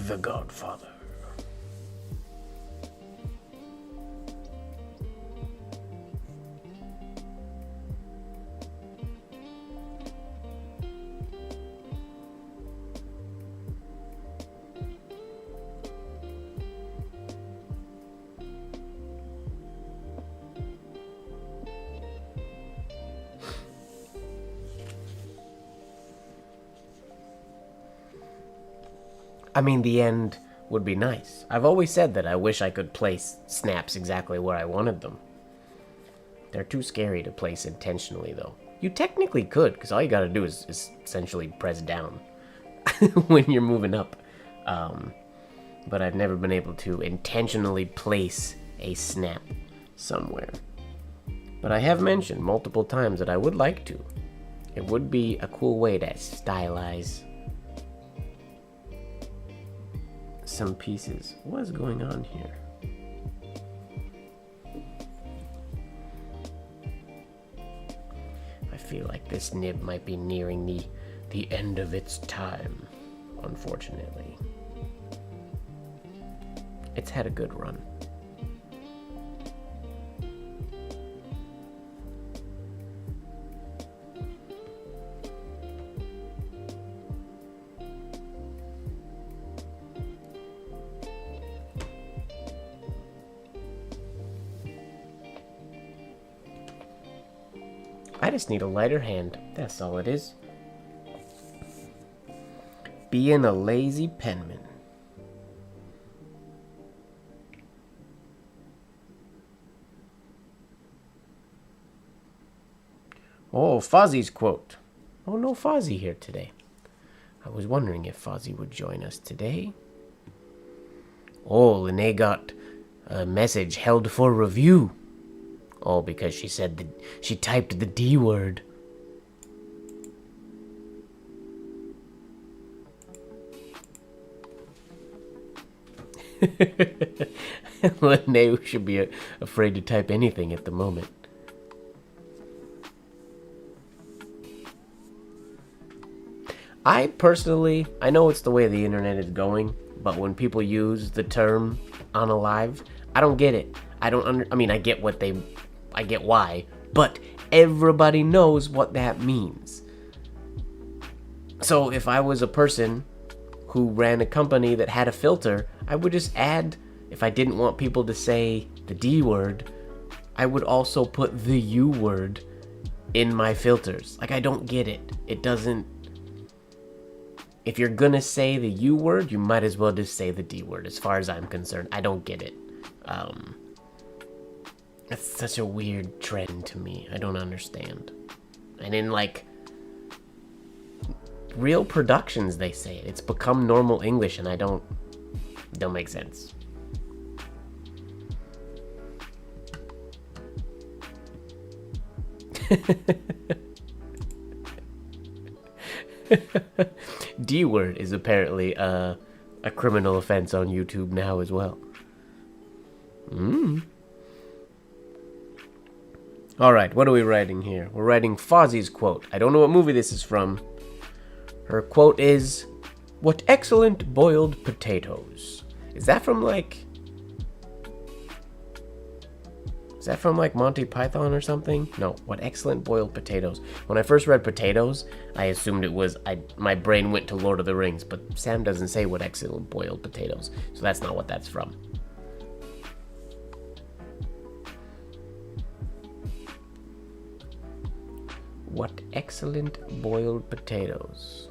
The Godfather. I mean, the end would be nice. I've always said that I wish I could place snaps exactly where I wanted them. They're too scary to place intentionally, though. You technically could, because all you gotta do is essentially press down when you're moving up. But I've never been able to intentionally place a snap somewhere. But I have mentioned multiple times that I would like to. It would be a cool way to stylize some pieces. What is going on here? I feel like this nib might be nearing the end of its time, unfortunately. It's had a good run. I just need a lighter hand. That's all it is. Being a lazy penman. Oh, Fozzie's quote. Oh, no Fozzie here today. I was wondering if Fozzie would join us today. Oh, Lene got a message held for review. All because she said she typed the D word. Lene should be afraid to type anything at the moment. I personally, I know it's the way the internet is going, but when people use the term unalive, I don't get it. I mean, I get why, but everybody knows what that means. So if I was a person who ran a company that had a filter, I would just add, if I didn't want people to say the D word, I would also put the U word in my filters. Like, I don't get it. It doesn't... If you're gonna say the U word, you might as well just say the D word, as far as I'm concerned. I don't get it. That's such a weird trend to me. I don't understand. And in, like, real productions, they say it. It's become normal English, and don't make sense. D word is apparently a criminal offense on YouTube now as well. Alright, what are we writing here? We're writing Fozzie's quote. I don't know what movie this is from. Her quote is, "What excellent boiled potatoes." Is that from like Monty Python or something? No, what excellent boiled potatoes. When I first read potatoes, I assumed it was, my brain went to Lord of the Rings, but Sam doesn't say what excellent boiled potatoes, so that's not what that's from. What excellent boiled potatoes.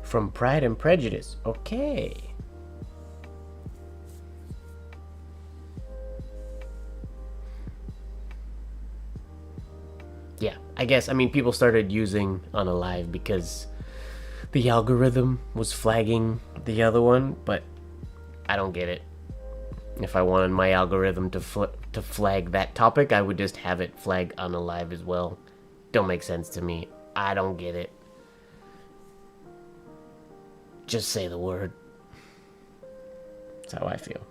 From Pride and Prejudice. Okay. Yeah, I guess, people started using Unalive because the algorithm was flagging the other one, but I don't get it. If I wanted my algorithm to flag that topic, I would just have it flag Unalive as well. Don't make sense to me. I don't get it. Just say the word. That's how I feel.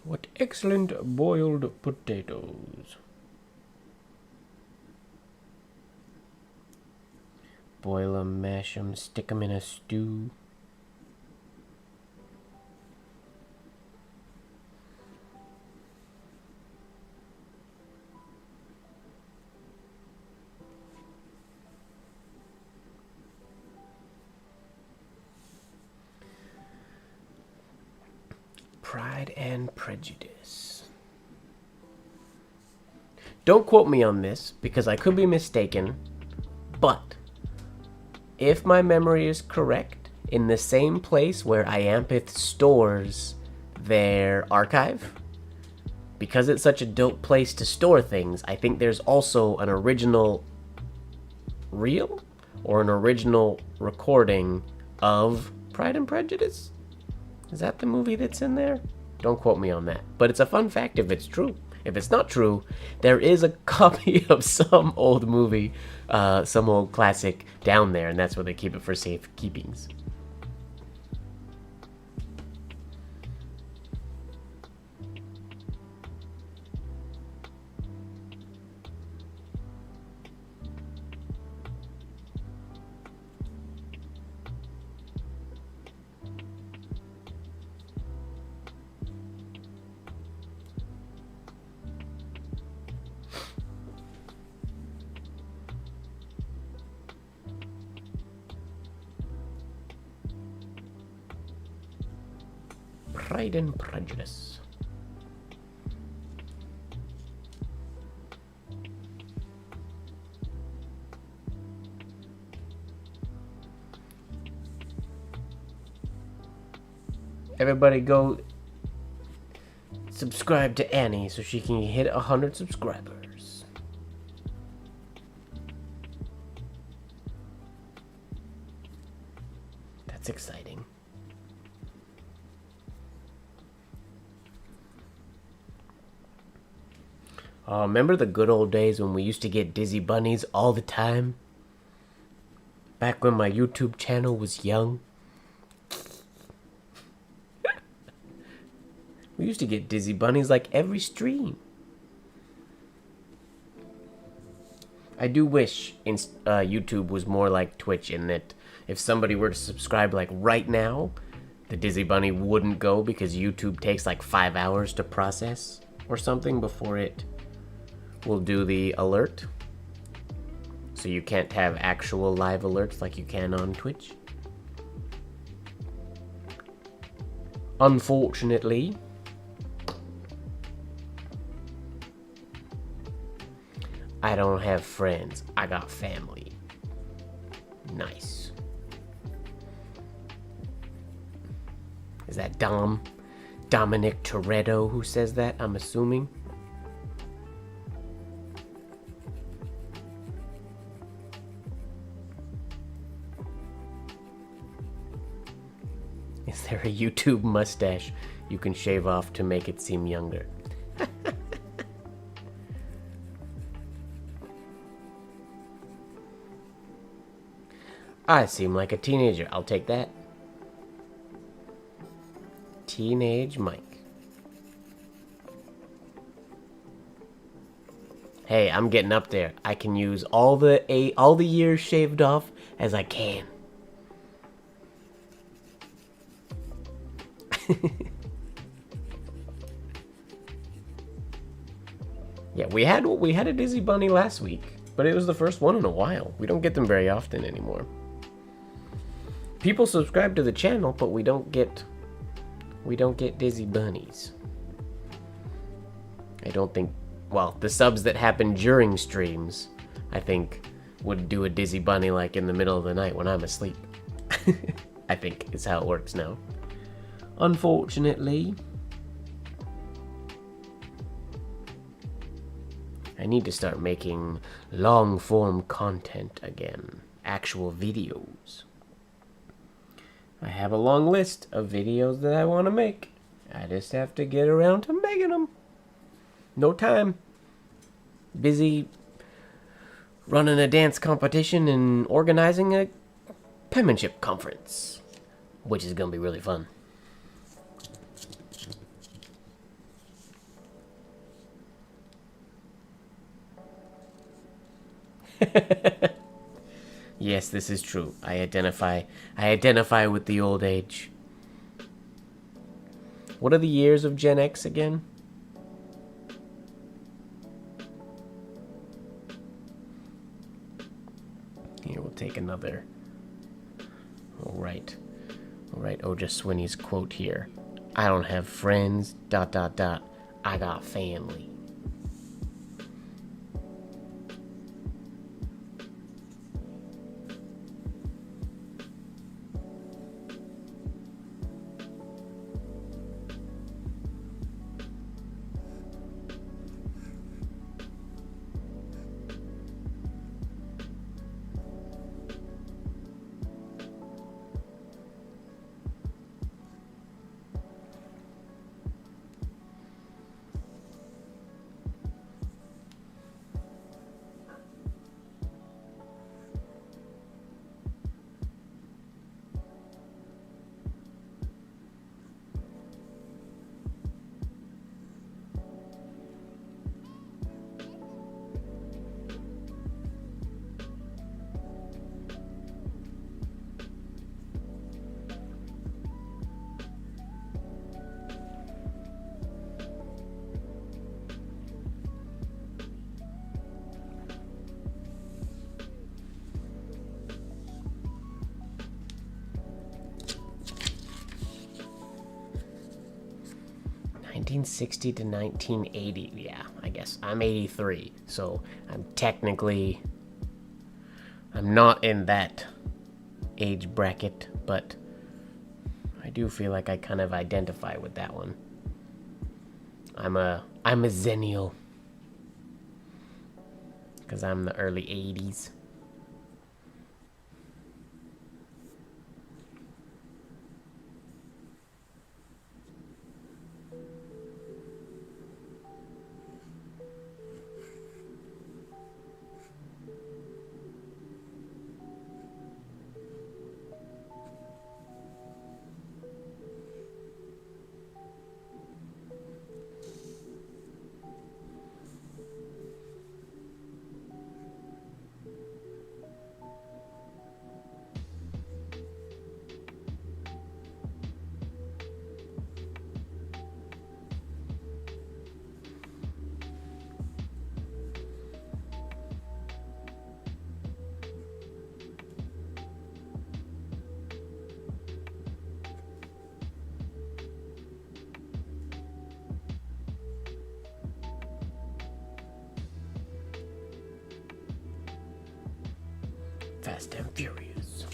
What excellent boiled potatoes. Boil 'em, mash 'em, stick 'em in a stew. Pride and Prejudice. Don't quote me on this, because I could be mistaken, but if my memory is correct, in the same place where Iampith stores their archive, because it's such a dope place to store things, I think there's also an original reel or an original recording of Pride and Prejudice. Is that the movie that's in there? Don't quote me on that. But it's a fun fact if it's true. If it's not true, there is a copy of some old movie, some old classic down there, and that's where they keep it for safe keepings. Pride and Prejudice. Everybody go subscribe to Annie so she can hit 100 subscribers. That's exciting. Remember the good old days when we used to get dizzy bunnies all the time? Back when my YouTube channel was young? We used to get Dizzy Bunnies like every stream. I do wish YouTube was more like Twitch in that if somebody were to subscribe like right now, the Dizzy Bunny wouldn't go because YouTube takes like 5 hours to process or something before it will do the alert. So you can't have actual live alerts like you can on Twitch. Unfortunately. I don't have friends. I got family. Nice. Is that Dominic Toretto who says that, I'm assuming? Is there a YouTube mustache you can shave off to make it seem younger? I seem like a teenager. I'll take that. Teenage Mike. Hey, I'm getting up there. I can use all the years shaved off as I can. Yeah, we had a Dizzy Bunny last week, but it was the first one in a while. We don't get them very often anymore. People subscribe to the channel, but we don't get Dizzy Bunnies. I don't think, well, the subs that happen during streams, I think, would do a Dizzy Bunny like in the middle of the night when I'm asleep. I think is how it works now. Unfortunately. I need to start making long-form content again. Actual videos. I have a long list of videos that I want to make. I just have to get around to making them. No time. Busy running a dance competition and organizing a penmanship conference, which is going to be really fun. Yes, this is true. I identify with the old age. What are the years of Gen X again? Here, we'll take another. All right, Oja Swinney's quote here. I don't have friends, ... I got family. ...1960 to 1980, yeah, I guess. I'm 83, so I'm not in that age bracket, but I do feel like I kind of identify with that one. I'm a Zennial, because I'm the early 80s. Fast and Furious.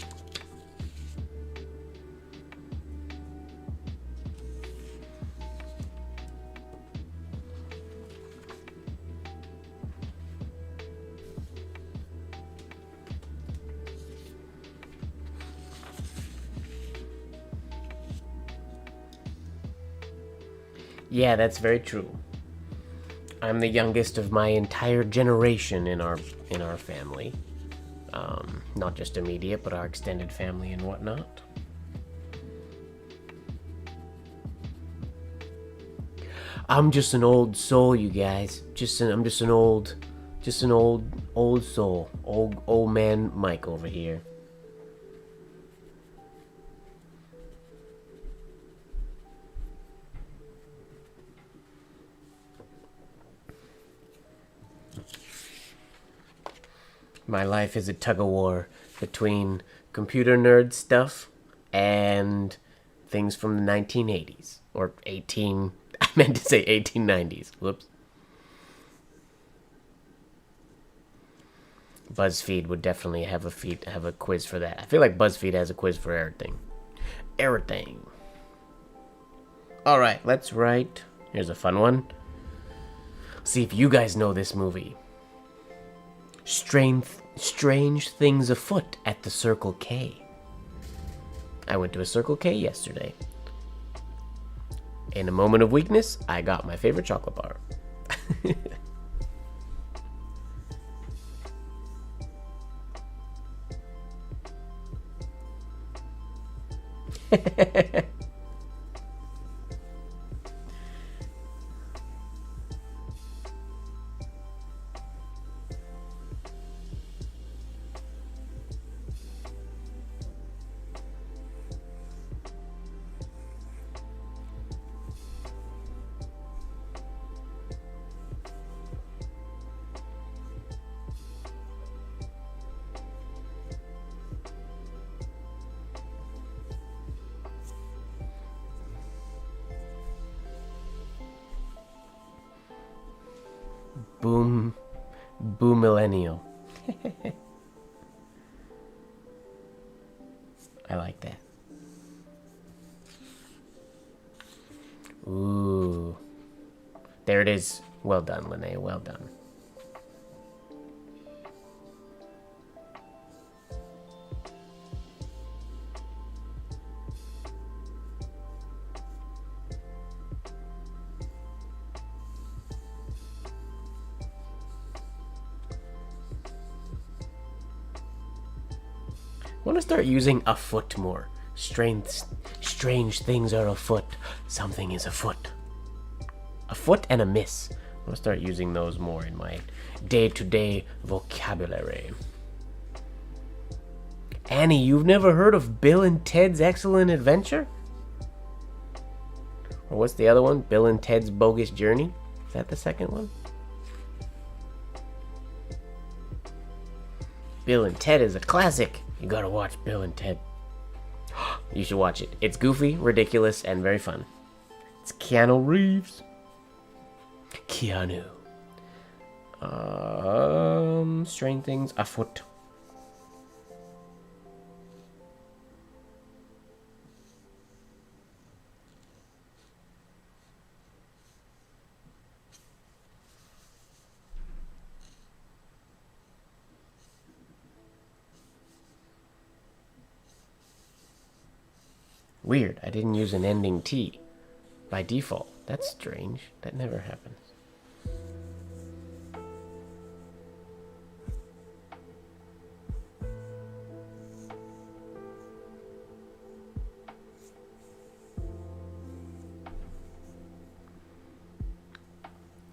Yeah, that's very true. I'm the youngest of my entire generation in our family. Not just immediate, but our extended family and whatnot. I'm just an old soul, you guys. I'm just an old soul. Old man Mike over here. My life is a tug-of-war between computer nerd stuff and things from the 1980s. Or I meant to say 1890s. Whoops. BuzzFeed would definitely have a quiz for that. I feel like BuzzFeed has a quiz for everything. Everything. Alright, let's write. Here's a fun one. See if you guys know this movie. Strange things afoot at the Circle K. I went to a Circle K yesterday. In a moment of weakness, I got my favorite chocolate bar. Boom millennial. I like that. Ooh. There it is. Well done, Linnea. Well done. I want to start using afoot more. Strange things are afoot. Something is afoot. Afoot and a miss. I want to start using those more in my day-to-day vocabulary. Annie, you've never heard of Bill and Ted's Excellent Adventure? Or what's the other one? Bill and Ted's Bogus Journey? Is that the second one? Bill and Ted is a classic. You gotta watch Bill and Ted. You should watch it. It's goofy, ridiculous, and very fun. It's Keanu Reeves. Keanu. Strange things afoot. Weird, I didn't use an ending T by default. That's strange. That never happens.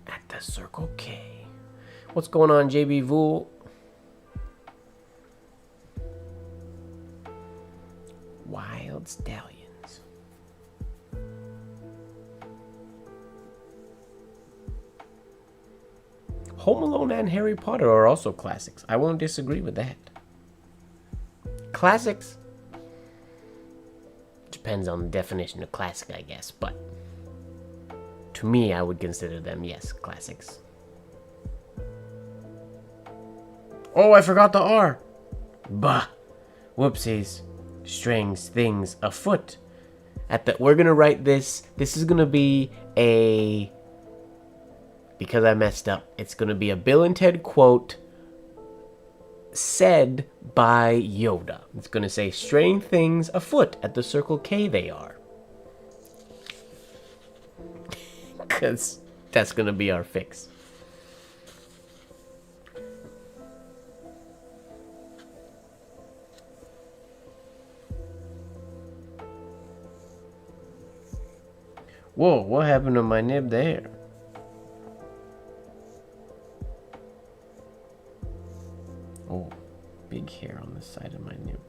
At the Circle K. What's going on, JB Vool? Wild Stallions. Home Alone and Harry Potter are also classics. I won't disagree with that. Classics? Depends on the definition of classic, I guess, but to me, I would consider them, yes, classics. Oh, I forgot the R. Bah! Whoopsies. Strange things afoot. We're gonna write this. This is gonna be a... Because I messed up. It's gonna be a Bill and Ted quote said by Yoda. It's gonna say, strange things afoot at the Circle K they are. Because that's gonna be our fix. Whoa, what happened to my nib there? Oh, big hair on the side of my nib.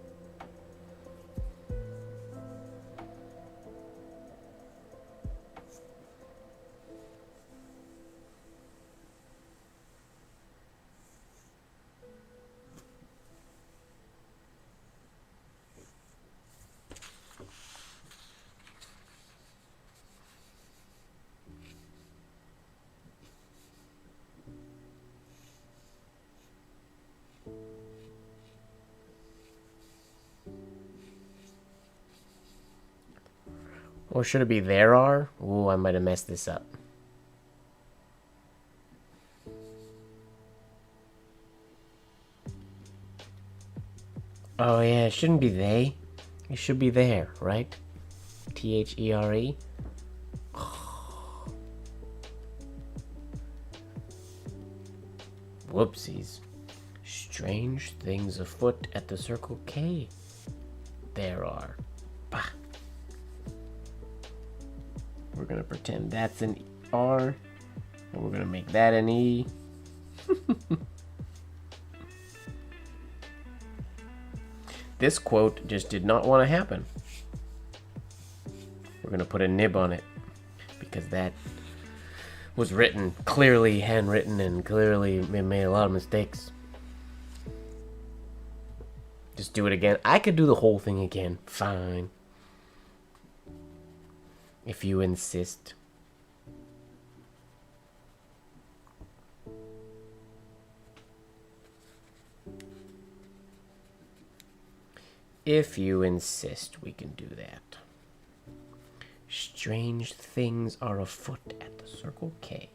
Or should it be there are? Ooh, I might have messed this up. Oh yeah, it shouldn't be they. It should be there, right? T-H-E-R-E. Whoopsies. Strange things afoot at the Circle K. There are. Bah. We're gonna pretend that's an R, and we're gonna make that an E. This quote just did not want to happen. We're gonna put a nib on it, because that was written, clearly handwritten, and clearly made a lot of mistakes. Just do it again. I could do the whole thing again. Fine. If you insist. If you insist, we can do that. Strange things are afoot at the Circle K.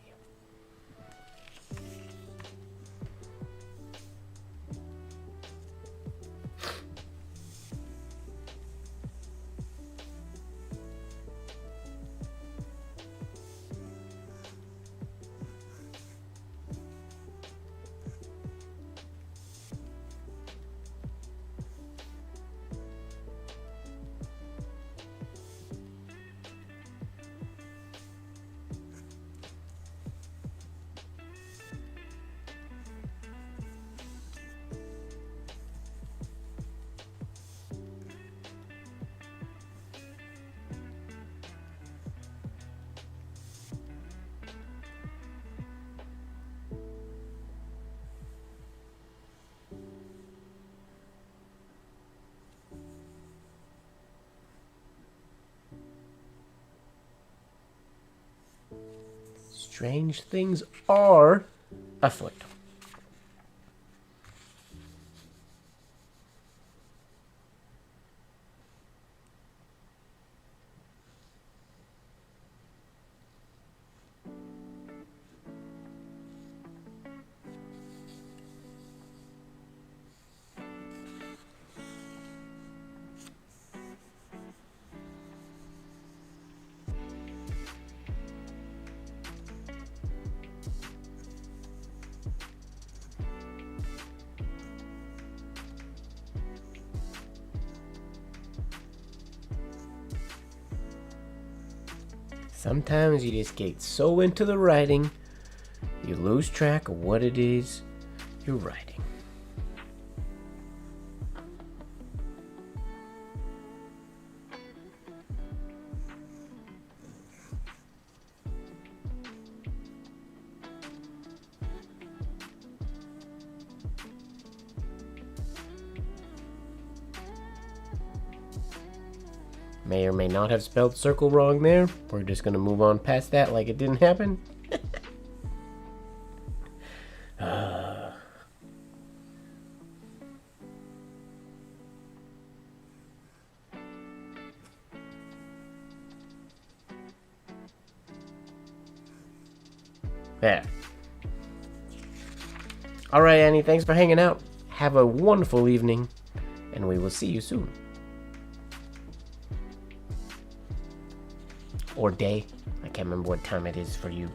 Strange things are afoot. Sometimes you just get so into the writing, you lose track of what it is you're writing. May or may not have spelled circle wrong there. We're just going to move on past that like it didn't happen. There. Alright, Annie, thanks for hanging out. Have a wonderful evening, and we will see you soon. Or day. I can't remember what time it is for you.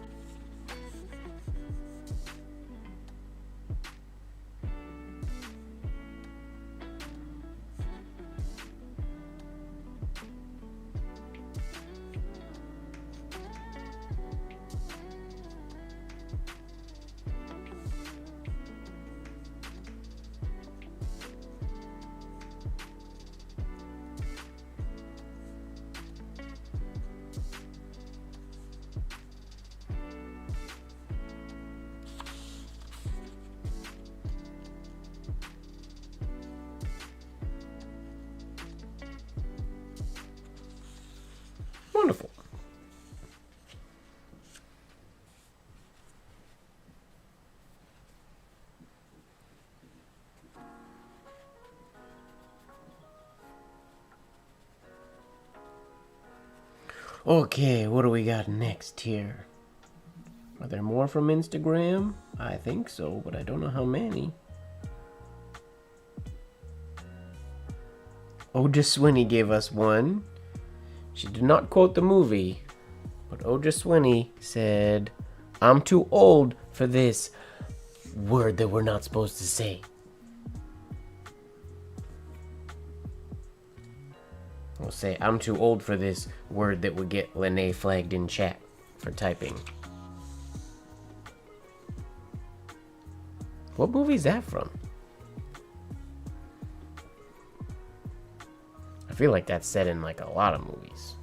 Wonderful. Okay, what do we got next here? Are there more from Instagram? I think so, but I don't know how many. Oja Swinney gave us one. She did not quote the movie, but Oja Swinney said, "I'm too old for this word that we're not supposed to say." We'll say, "I'm too old for this word that would get Lene flagged in chat for typing." What movie is that from? I feel like that's set in like a lot of movies.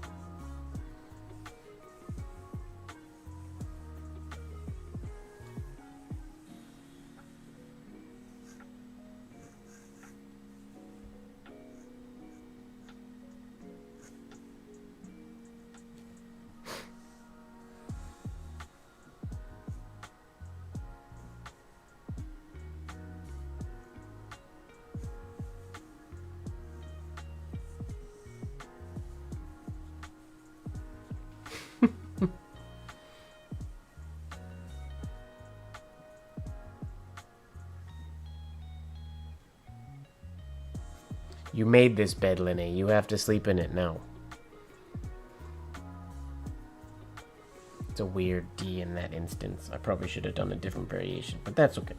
You made this bed, Lene. You have to sleep in it now. It's a weird D in that instance. I probably should have done a different variation, but that's okay.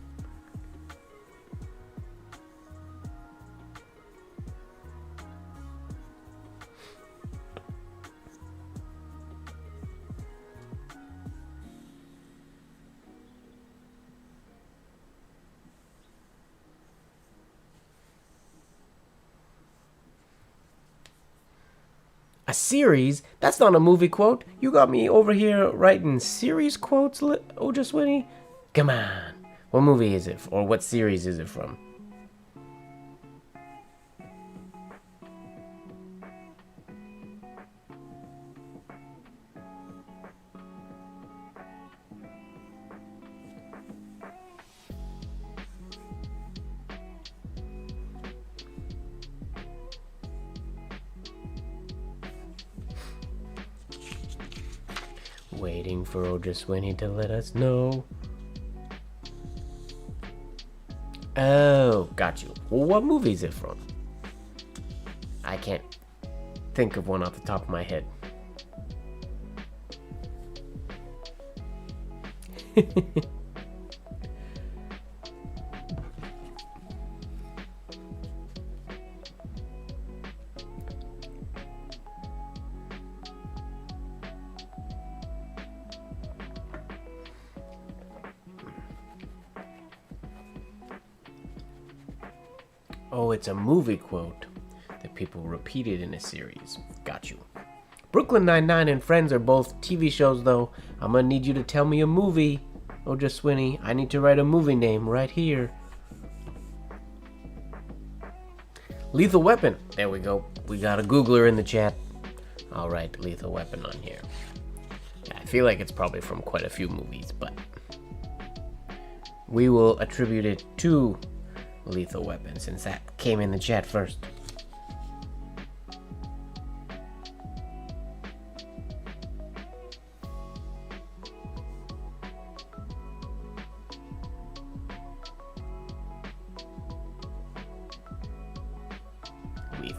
A series? That's not a movie quote. You got me over here writing series quotes, Oja Swinney? Come on. What movie is it? Or what series is it from? Waiting for Oja Swinney to let us know. Oh, got you. Well, what movie is it from? I can't think of one off the top of my head. Oh, it's a movie quote that people repeated in a series. Got you. Brooklyn Nine-Nine and Friends are both TV shows, though. I'm gonna need you to tell me a movie. Oja Swinney, I need to write a movie name right here. Lethal Weapon. There we go. We got a Googler in the chat. I'll write Lethal Weapon on here. Yeah, I feel like it's probably from quite a few movies, but we will attribute it to Lethal Weapon since that came in the chat first.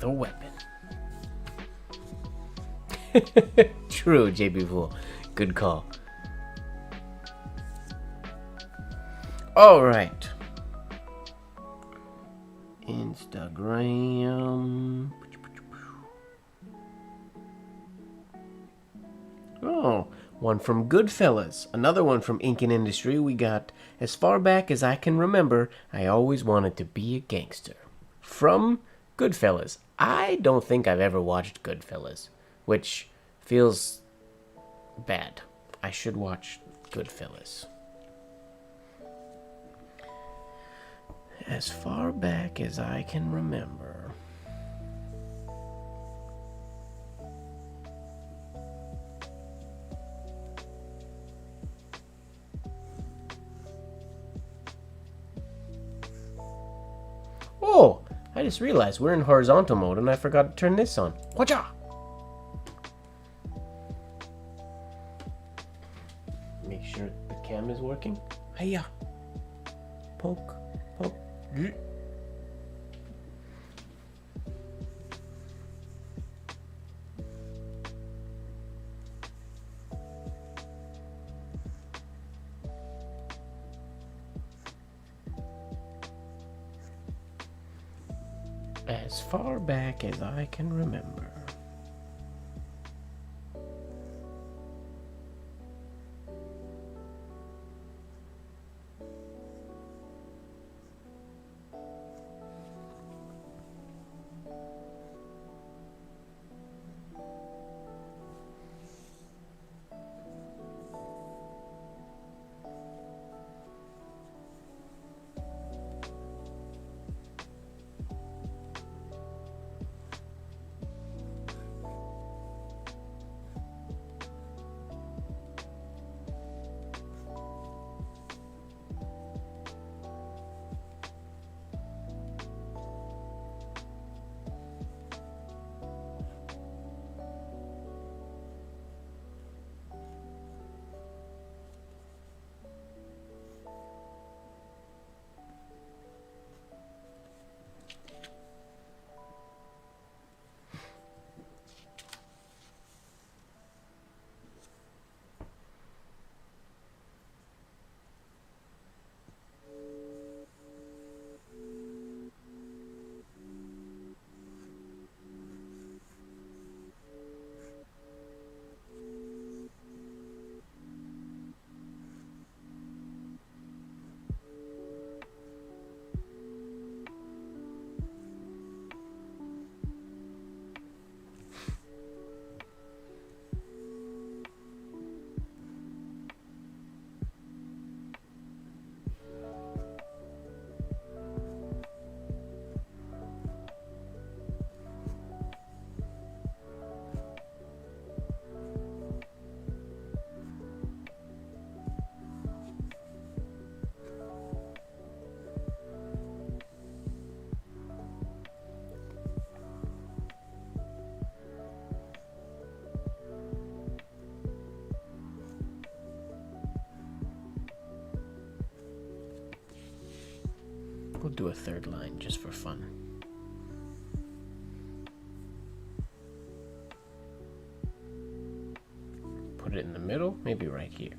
with a weapon. True, JB Fool. Good call. All right. Instagram. Oh, one from Goodfellas. Another one from Ink and Industry. We got, as far back as I can remember, I always wanted to be a gangster. From Goodfellas. I don't think I've ever watched Goodfellas, which feels bad. I should watch Goodfellas. As far back as I can remember. Oh, I just realized we're in horizontal mode and I forgot to turn this on. Watcha! Make sure the cam is working. Hiya! Poke, poke. As far back as I can remember. We'll do a third line just for fun. Put it in the middle, maybe right here.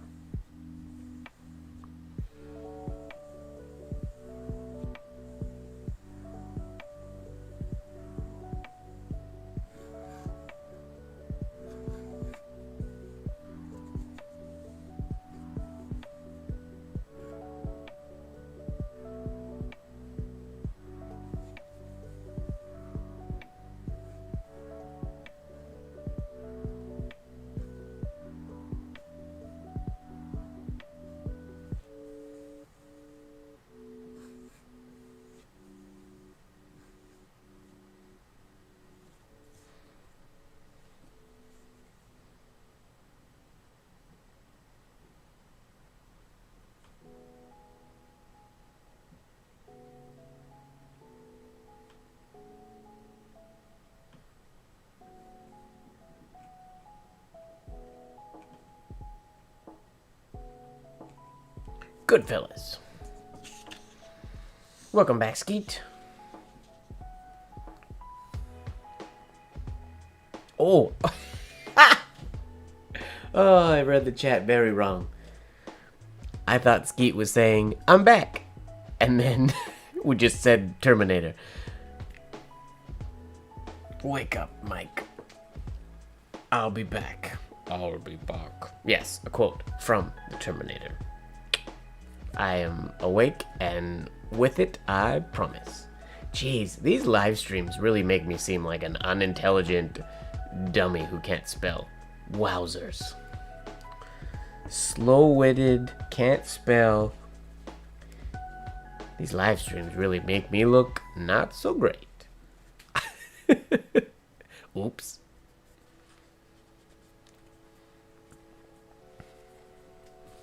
Goodfellas. Welcome back, Skeet. Oh. Oh, I read the chat very wrong. I thought Skeet was saying, I'm back. And then we just said Terminator. Wake up, Mike. I'll be back. I'll be back. Yes, a quote from the Terminator. I am awake, and with it, I promise. Jeez, these live streams really make me seem like an unintelligent dummy who can't spell. Wowzers. Slow-witted, can't spell. These live streams really make me look not so great. Oops.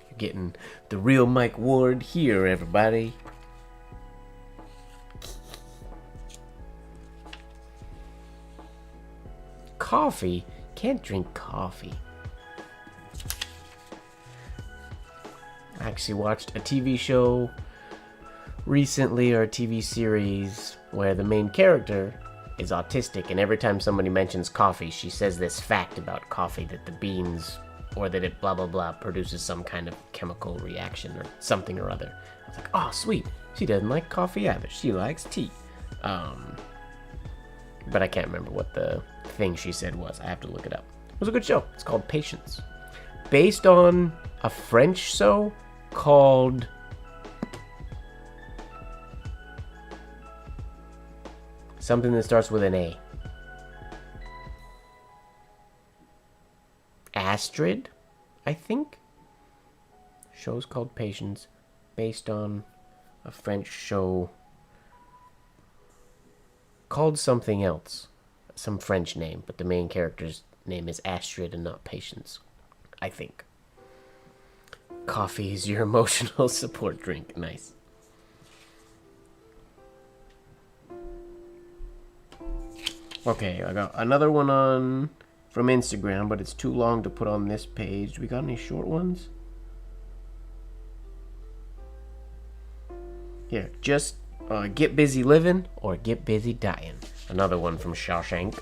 You're getting the real Mike Ward here, everybody. Coffee? Can't drink coffee. I actually watched a TV show recently, or a TV series, where the main character is autistic, and every time somebody mentions coffee, she says this fact about coffee, that the beans, or that it blah blah blah produces some kind of chemical reaction or something or other. I was like, oh sweet, she doesn't like coffee either, she likes tea. But I can't remember what the thing she said was. I have to look it up. It was a good show. It's called Patience, based on a French show called something that starts with an A. Astrid, I think. Show's called Patience, based on a French show called something else. Some French name, but the main character's name is Astrid and not Patience, I think. Coffee is your emotional support drink. Nice. Okay, I got another one on from Instagram, but it's too long to put on this page. Do we got any short ones? Here, just get busy living or get busy dying. Another one from Shawshank.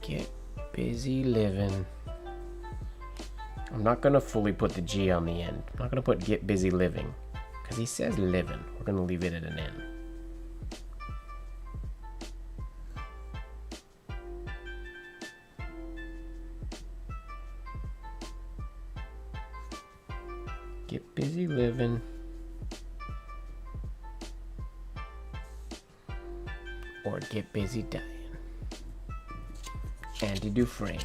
Get busy living. I'm not gonna fully put the G on the end. I'm not gonna put get busy living, because he says living. We're gonna leave it at an N. Get busy living. Or get busy dying. Andy Dufresne.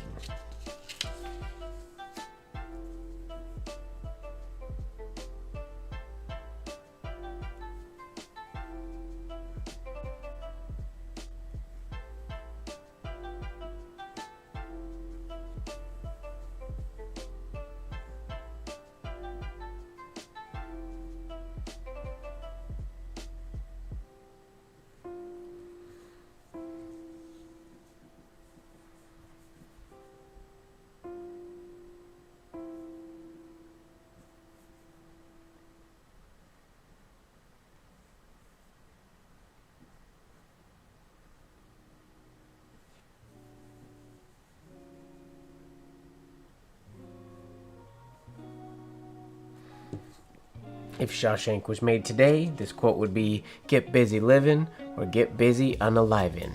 If Shawshank was made today, this quote would be, get busy living or get busy unaliving.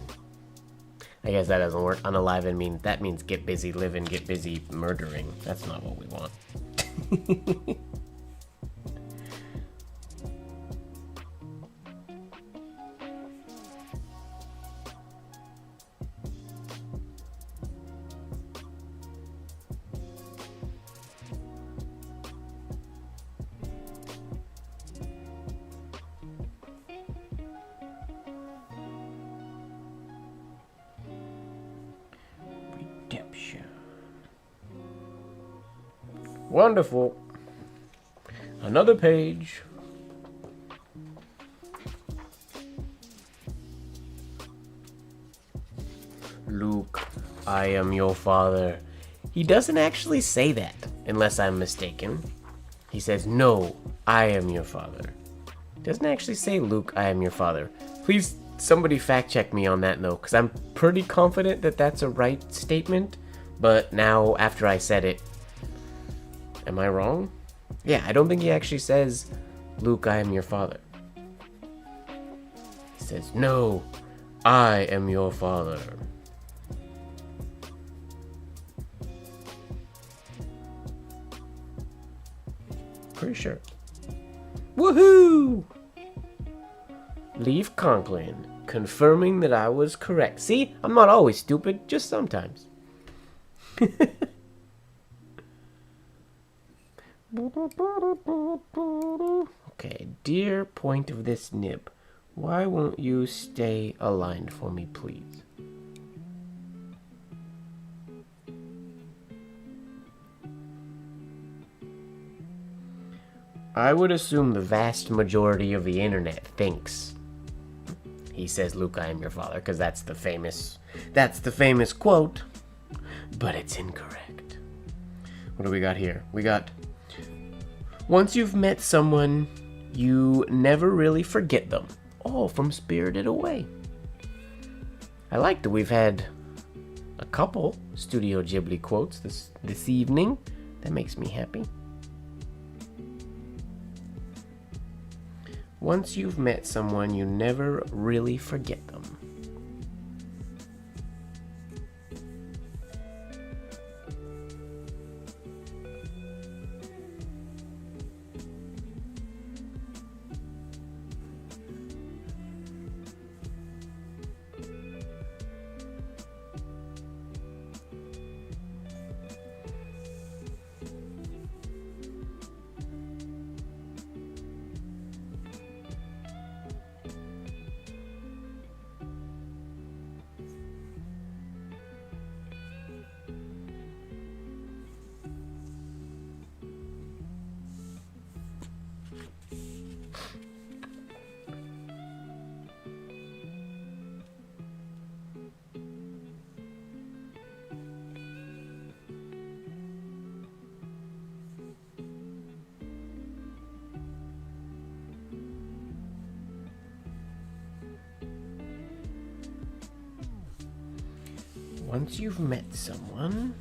I guess that doesn't work. Unaliving that means get busy living, get busy murdering. That's not what we want. Wonderful. Another page. Luke, I am your father. He doesn't actually say that, unless I'm mistaken. He says, no, I am your father. He doesn't actually say, Luke, I am your father. Please, somebody fact check me on that, though, because I'm pretty confident that that's a right statement. But now, after I said it, am I wrong? Yeah, I don't think he actually says, Luke, I am your father. He says, no, I am your father. Pretty sure. Woohoo! Leave Conklin, confirming that I was correct. See, I'm not always stupid, just sometimes. Okay, dear point of this nib, why won't you stay aligned for me, please? I would assume the vast majority of the internet thinks he says, Luke, I am your father, because that's the famous quote, but it's incorrect. What do we got here? We got, once you've met someone, you never really forget them. Oh, from Spirited Away. I like that we've had a couple Studio Ghibli quotes this evening. That makes me happy. Once you've met someone, you never really forget them. Once you've met someone,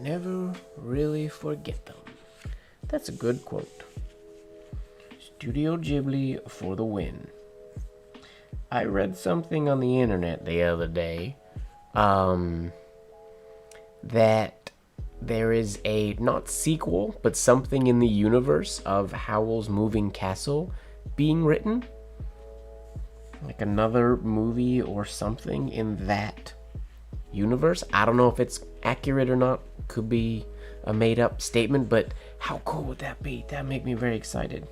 never really forget them. That's a good quote. Studio Ghibli for the win. I read something on the internet the other day that there is a, not sequel, but something in the universe of Howl's Moving Castle being written. Like another movie or something in that universe. I don't know if it's accurate or not. Could be a made-up statement, but how cool would that be? That'd make me very excited.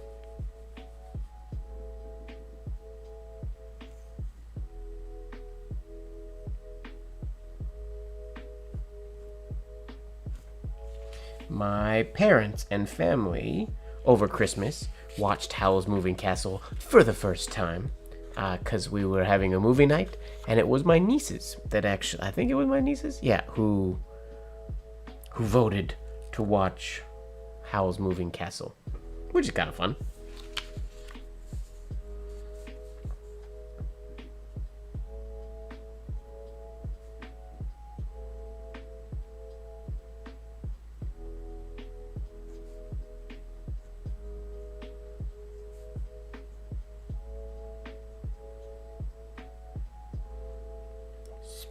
My parents and family over Christmas watched Howl's Moving Castle for the first time because we were having a movie night, and it was my nieces that actually, I think it was my nieces, yeah, who voted to watch Howl's Moving Castle, which is kind of fun.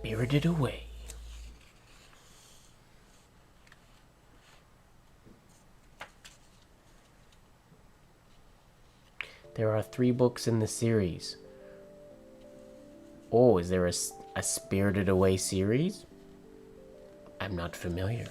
Spirited Away. There are 3 books in the series. Oh, is there a Spirited Away series? I'm not familiar.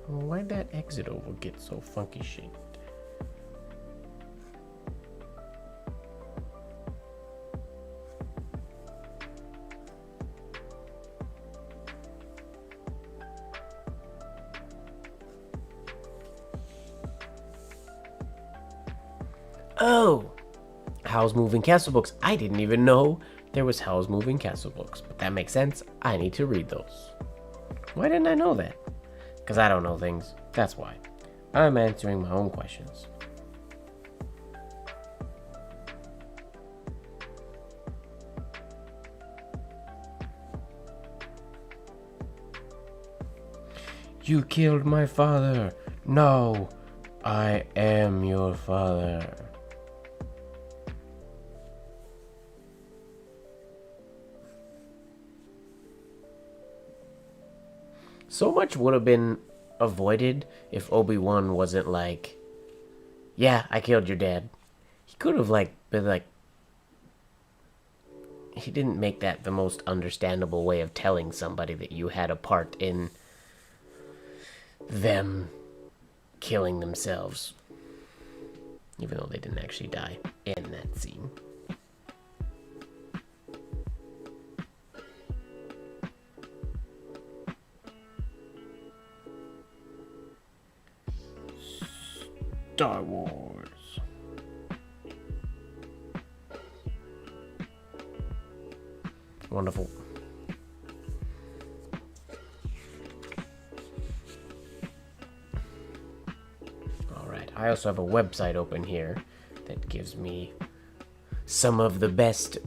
Why'd that exit oval get so funky shaped? Oh! Howl's Moving Castle books. I didn't even know there was Howl's Moving Castle books, but that makes sense. I need to read those. Why didn't I know that? Because I don't know things. That's why. I'm answering my own questions. You killed my father. No, I am your father. So much would have been avoided if Obi-Wan wasn't like, yeah, I killed your dad. He could have been like, he didn't make that the most understandable way of telling somebody that you had a part in them killing themselves. Even though they didn't actually die in that scene. Star Wars. Wonderful. Alright, I also have a website open here that gives me some of the best,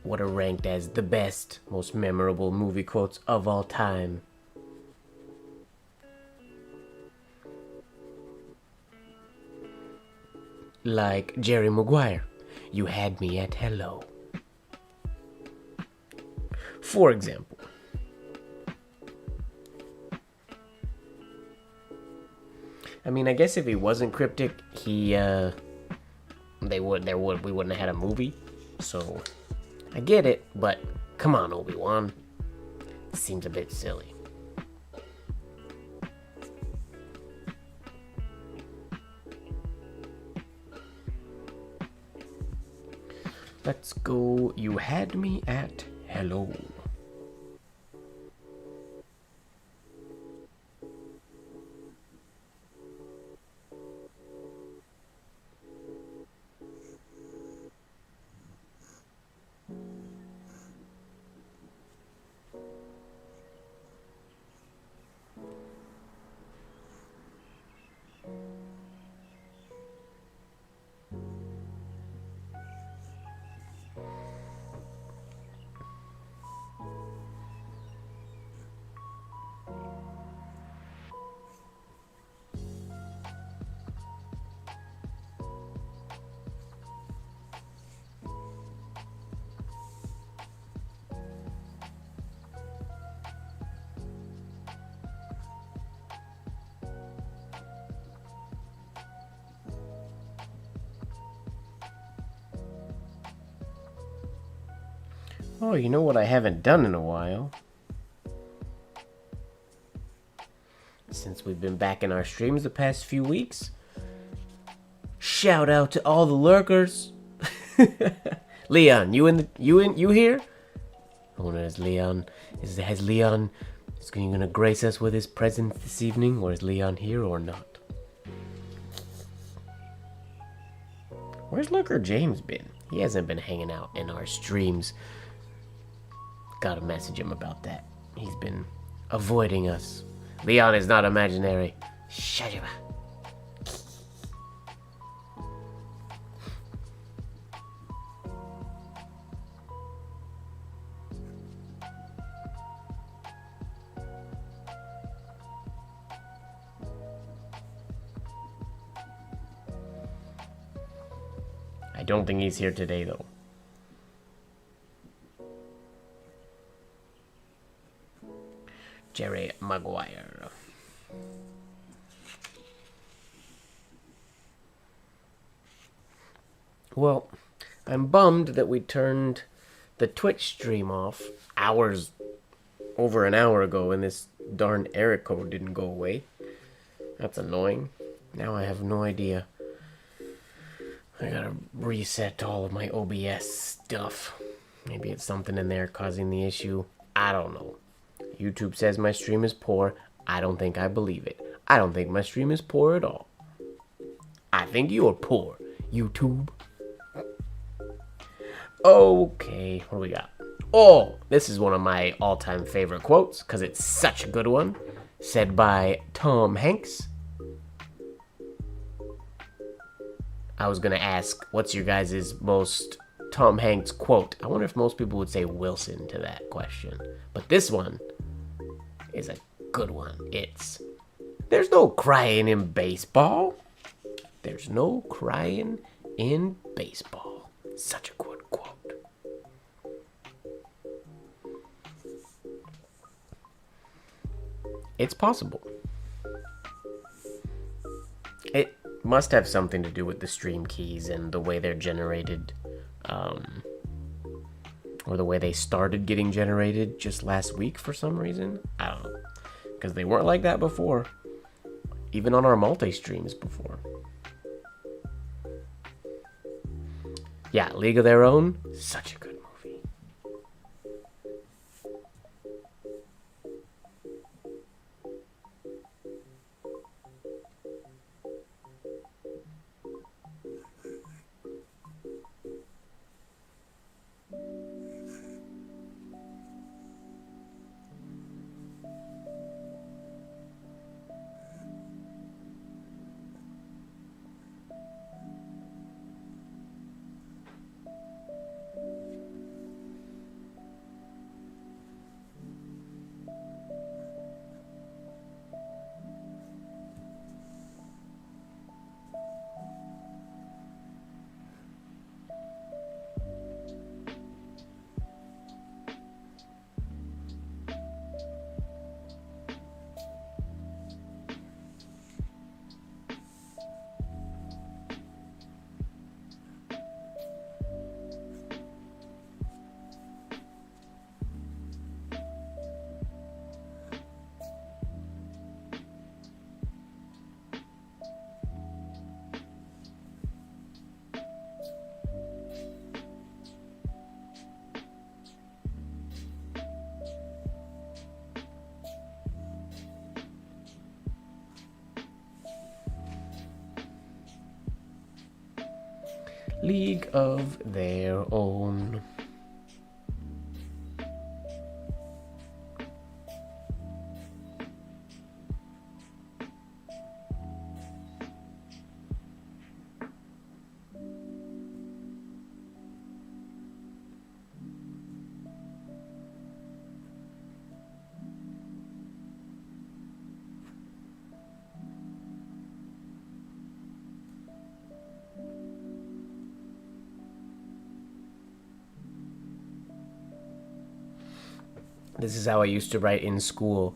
what are ranked as the best, most memorable movie quotes of all time. Like Jerry Maguire, you had me at hello. For example, I mean, I guess if he wasn't cryptic, we wouldn't have had a movie. So, I get it, but come on, Obi-Wan. It seems a bit silly. Let's go. You had me at hello. Oh, you know what I haven't done in a while? Since we've been back in our streams the past few weeks. Shout out to all the lurkers. Leon, you here? I wonder is Leon is he gonna grace us with his presence this evening, or is Leon here or not? Where's Lurker James been? He hasn't been hanging out in our streams. Gotta message him about that. He's been avoiding us. Leon is not imaginary. Shut up. I don't think he's here today, though. MrMGWard. Well, I'm bummed that we turned the Twitch stream off over an hour ago, and this darn error code didn't go away. That's annoying. Now I have no idea. I gotta reset all of my OBS stuff. Maybe it's something in there causing the issue. I don't know. YouTube says my stream is poor. I don't think I believe it. I don't think my stream is poor at all. I think you're poor, YouTube. Okay, what do we got? Oh, this is one of my all-time favorite quotes because it's such a good one. Said by Tom Hanks. I was gonna ask, what's your guys' most Tom Hanks quote? I wonder if most people would say Wilson to that question. But this one is a good one. It's, there's no crying in baseball. There's no crying in baseball. Such a good quote. It's possible. It must have something to do with the stream keys and the way they're generated, or the way they started getting generated just last week for some reason. I don't know, because they weren't like that before, even on our multi-streams before. Yeah, League of Their Own, such a good movie. League of Their Own. This is how I used to write in school,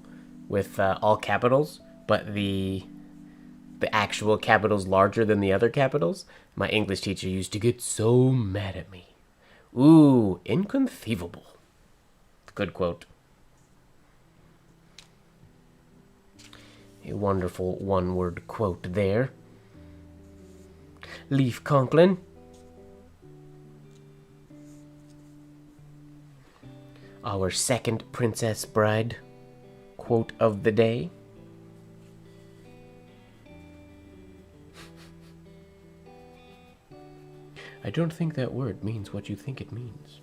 with all capitals, but the actual capitals larger than the other capitals. My English teacher used to get so mad at me. Ooh, inconceivable. Good quote. A wonderful one-word quote there. Leaf Conklin. Our second Princess Bride quote of the day. I don't think that word means what you think it means.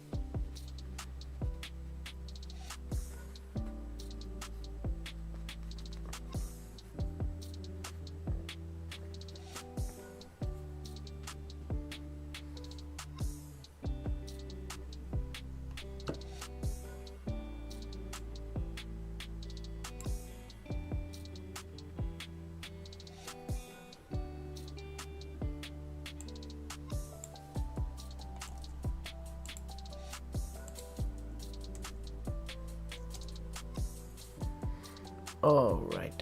All right.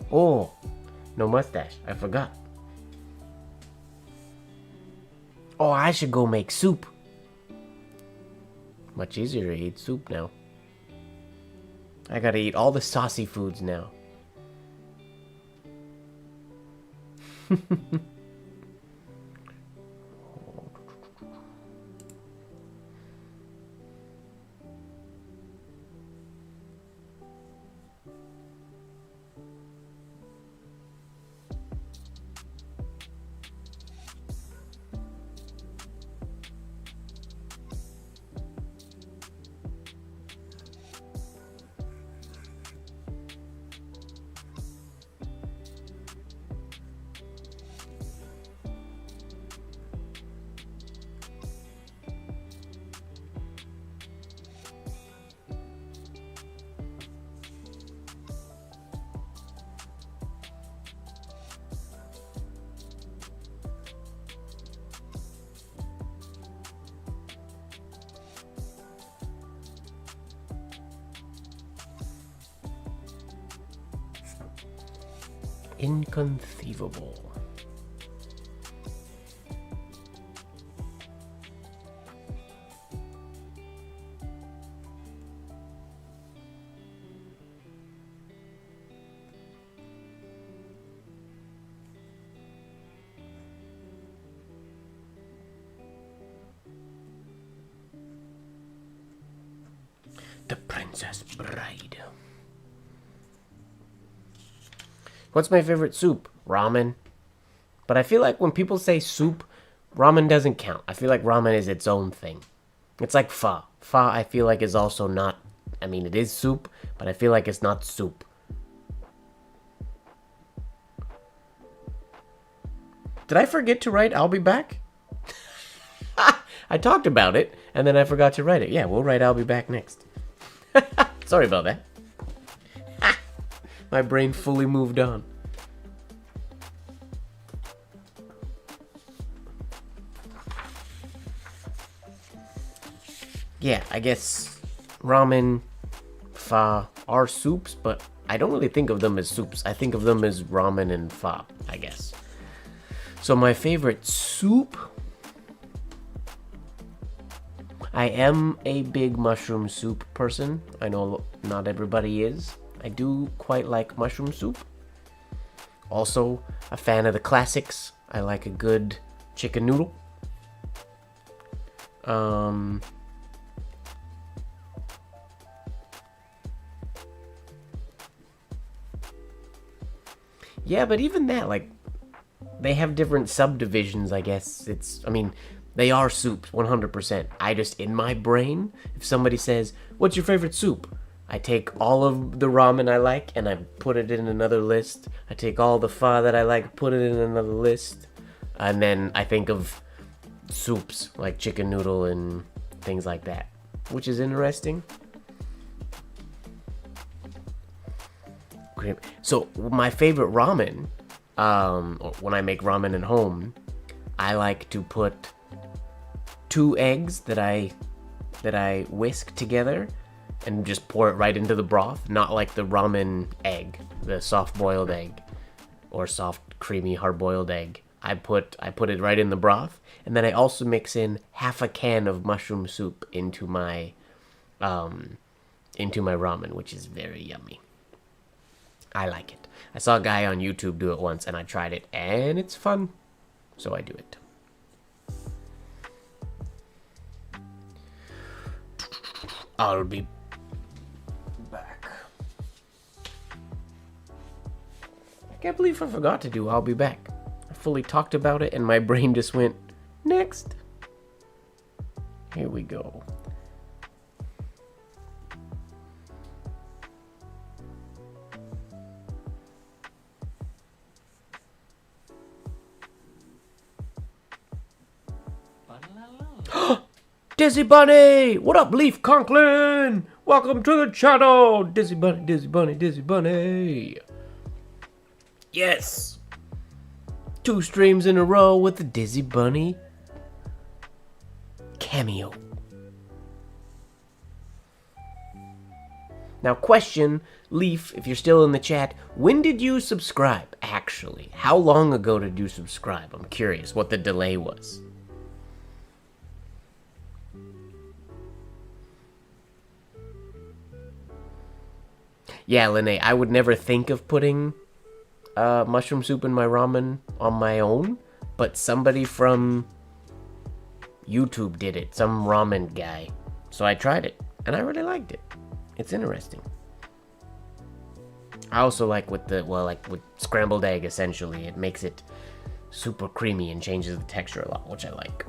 Oh, no mustache. I forgot. Oh, I should go make soup. Much easier to eat soup now. I gotta eat all the saucy foods now. Inconceivable. The Princess Bride. What's my favorite soup? Ramen. But I feel like when people say soup, ramen doesn't count. I feel like ramen is its own thing. It's like pho. Pho, I feel like, is also not... I mean, it is soup, but I feel like it's not soup. Did I forget to write I'll be back? I talked about it, and then I forgot to write it. Yeah, we'll write I'll be back next. Sorry about that. My brain fully moved on. Yeah, I guess ramen, pho are soups, but I don't really think of them as soups. I think of them as ramen and pho, I guess. So my favorite soup... I am a big mushroom soup person. I know not everybody is. I do quite like mushroom soup. Also, a fan of the classics. I like a good chicken noodle. Yeah, but even that, like, they have different subdivisions, I guess. I mean, they are soups, 100%. I just, in my brain, if somebody says, what's your favorite soup? I take all of the ramen I like and I put it in another list. I take all the pho that I like, put it in another list. And then I think of soups, like chicken noodle and things like that, which is interesting. So my favorite ramen, when I make ramen at home, I like to put 2 eggs that I whisk together, and just pour it right into the broth, not like the ramen egg, the soft-boiled egg, or soft, creamy, hard-boiled egg. I put it right in the broth, and then I also mix in half a can of mushroom soup into my ramen, which is very yummy. I like it. I saw a guy on YouTube do it once, and I tried it, and it's fun, so I do it. I'll be back. I can't believe I forgot to do I'll be back. I fully talked about it, and my brain just went, next. Here we go. Dizzy Bunny! What up, Leaf Conklin? Welcome to the channel! Dizzy Bunny, Dizzy Bunny, Dizzy Bunny! Yes! 2 streams in a row with the Dizzy Bunny cameo. Now, question, Leaf, if you're still in the chat, when did you subscribe, actually? How long ago did you subscribe? I'm curious what the delay was. Yeah, Lene, I would never think of putting mushroom soup in my ramen on my own, but somebody from YouTube did it, some ramen guy. So I tried it, and I really liked it. It's interesting. I also like with with scrambled egg, essentially. It makes it super creamy and changes the texture a lot, which I like.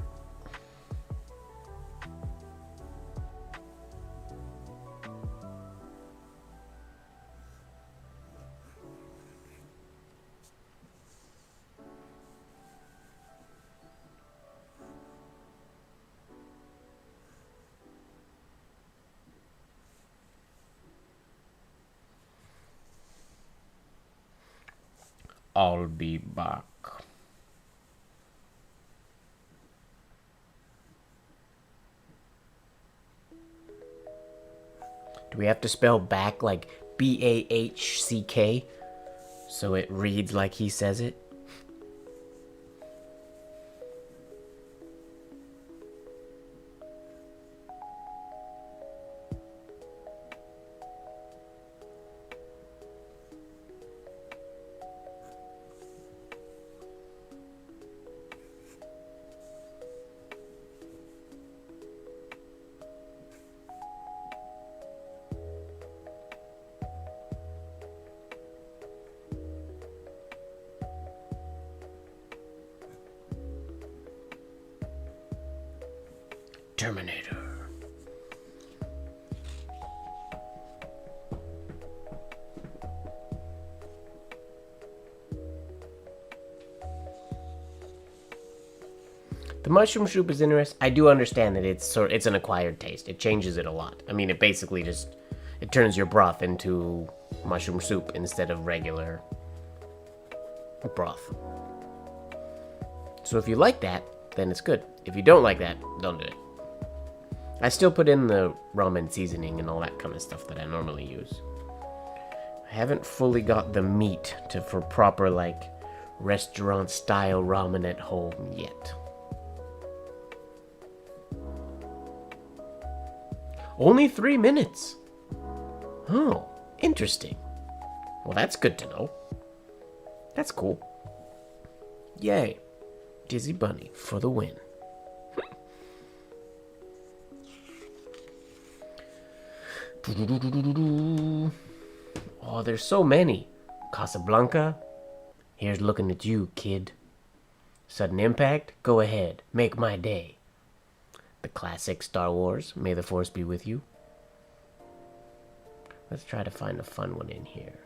I'll be back. Do we have to spell back like B-A-H-C-K so it reads like he says it? Terminator. The mushroom soup is interesting. I do understand that it's an acquired taste. It changes it a lot. I mean, it basically just it turns your broth into mushroom soup instead of regular broth. So if you like that, then it's good. If you don't like that, don't do it. I still put in the ramen seasoning and all that kind of stuff that I normally use. I haven't fully got the meat for proper, like, restaurant-style ramen at home yet. Only 3 minutes. Oh, interesting. Well, that's good to know. That's cool. Yay. Dizzy Bunny for the win. Oh, there's so many. Casablanca. Here's looking at you, kid. Sudden Impact. Go ahead. Make my day. The classic Star Wars. May the Force be with you. Let's try to find a fun one in here.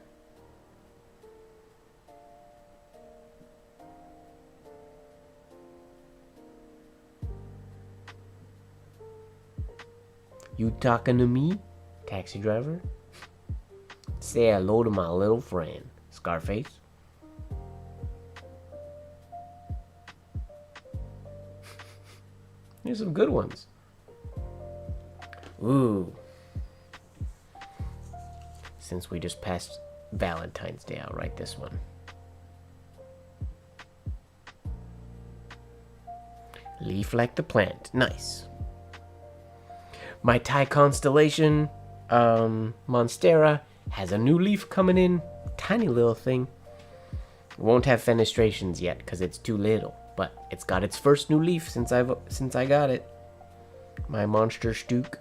You talking to me, taxi driver? Say hello to my little friend, Scarface. Here's some good ones. Ooh. since we just passed Valentine's Day, I'll write this one. Leaf like the plant. Nice. My Thai constellation, Monstera, has a new leaf coming in. Tiny little thing. Won't have fenestrations yet because it's too little, but it's got its first new leaf since I got it. My monster Stook.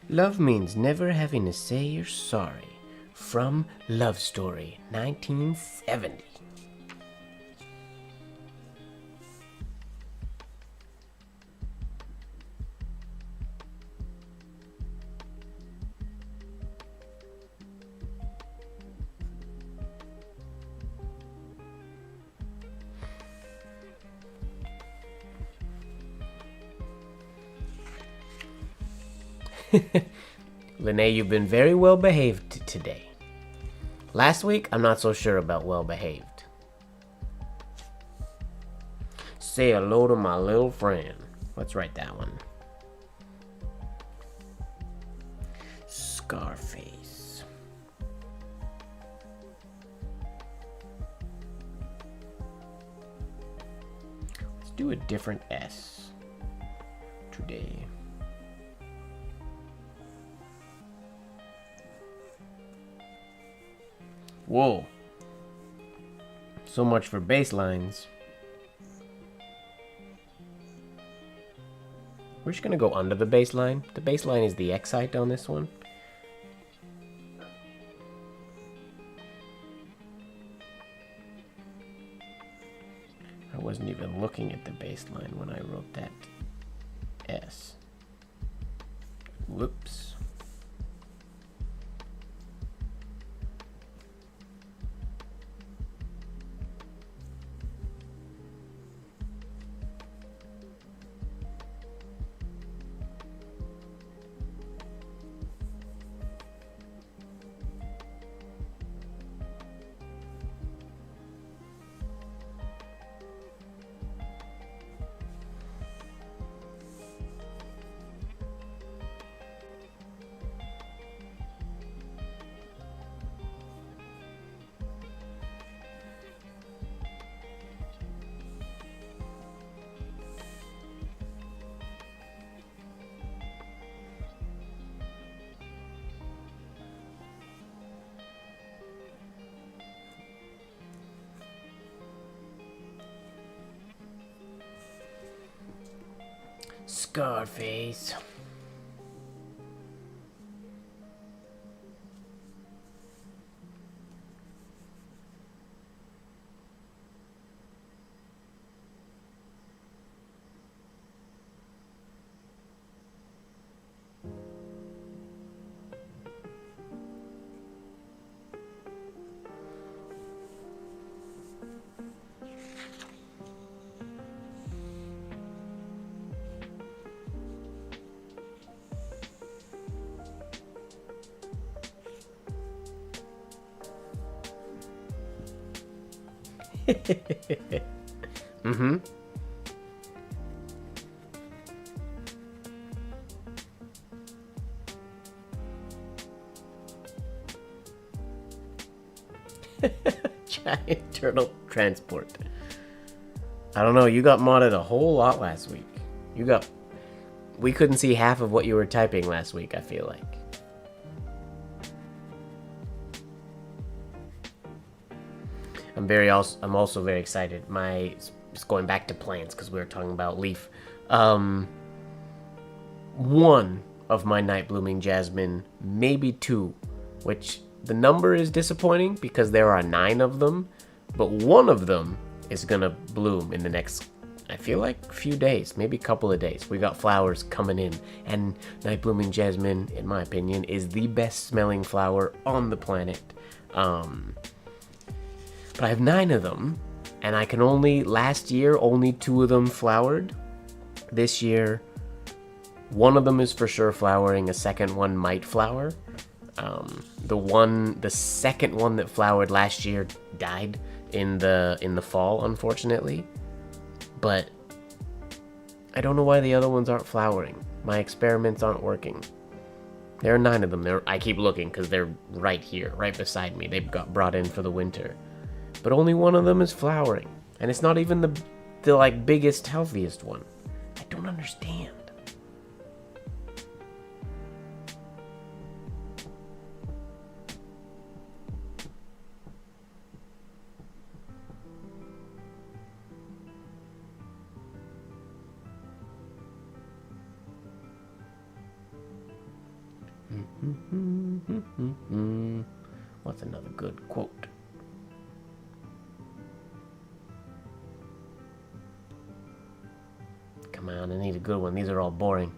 Love means never having to say you're sorry. From Love Story, 1970. Lene, you've been very well behaved today. Last week, I'm not so sure about well behaved. Say hello to my little friend. Let's write that one. Scarface. Let's do a different S today. Whoa. So much for baselines. We're just gonna go under the baseline. The baseline is the X height on this one. I wasn't even looking at the baseline when I wrote that S. Whoops. Scarface. Mm-hmm. Giant turtle transport. I don't know, you got modded a whole lot last week. We couldn't see half of what you were typing last week, I feel like. I'm also very excited. Just going back to plants, because we were talking about leaf. One of my night blooming jasmine, maybe two, which the number is disappointing because there are 9 of them, but one of them is gonna bloom in the next, I feel like, few days, maybe a couple of days. We got flowers coming in, and night blooming jasmine, in my opinion, is the best smelling flower on the planet. But I have 9 of them, and last year, only 2 of them flowered. This year, one of them is for sure flowering, a second one might flower. The second one that flowered last year died in the fall, unfortunately. But I don't know why the other ones aren't flowering. My experiments aren't working. There are 9 of them. I keep looking because they're right here, right beside me. They got brought in for the winter. But only one of them is flowering. And it's not even the like biggest, healthiest one. I don't understand. What's another good quote? Come on, I need a good one. These are all boring.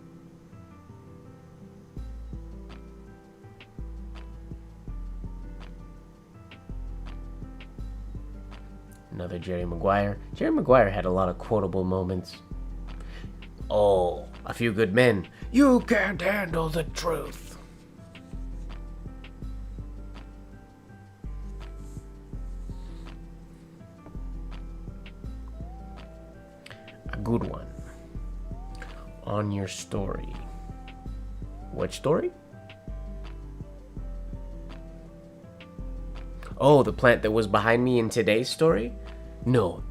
Another Jerry Maguire. Jerry Maguire had a lot of quotable moments. Oh, A Few Good Men. You can't handle the truth. A good one. On your story. Which story? Oh, the plant that was behind me in today's story? No,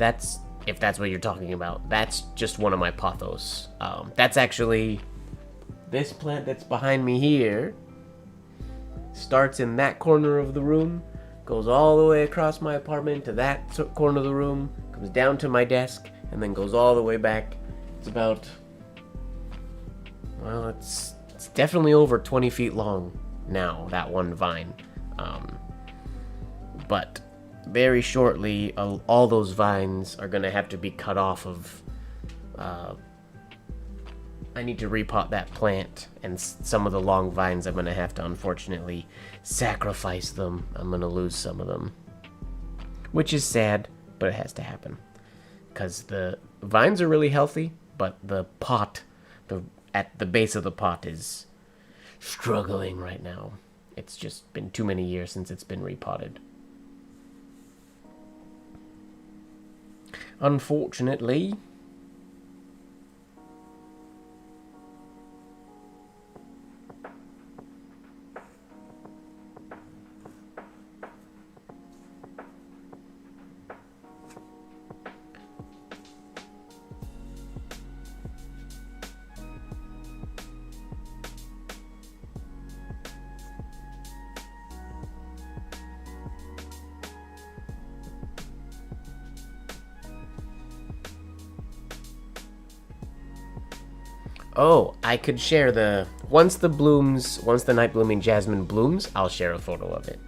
if that's what you're talking about, that's just one of my pothos. That's actually this plant that's behind me here. Starts in that corner of the room, goes all the way across my apartment to that corner of the room, comes down to my desk, and then goes all the way back. It's about, well, it's definitely over 20 feet long now, that one vine. But very shortly, all those vines are gonna have to be cut off of. I need to repot that plant, and some of the long vines I'm gonna have to unfortunately sacrifice them. I'm gonna lose some of them, which is sad, but it has to happen because the vines are really healthy, but the pot, at the base of the pot, is struggling right now. It's just been too many years since it's been repotted. Unfortunately. Oh, I could share once the night blooming jasmine blooms, I'll share a photo of it.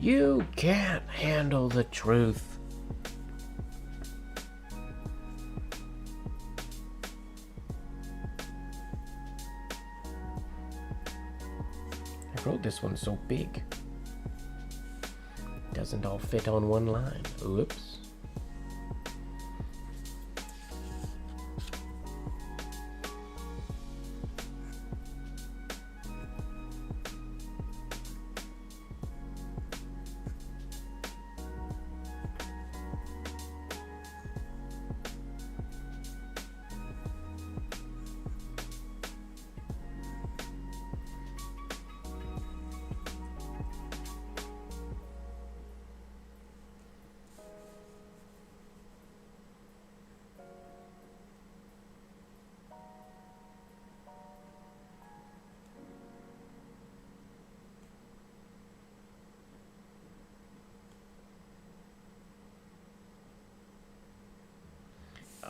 You can't handle the truth. I wrote this one so big. Doesn't all fit on one line. Oops.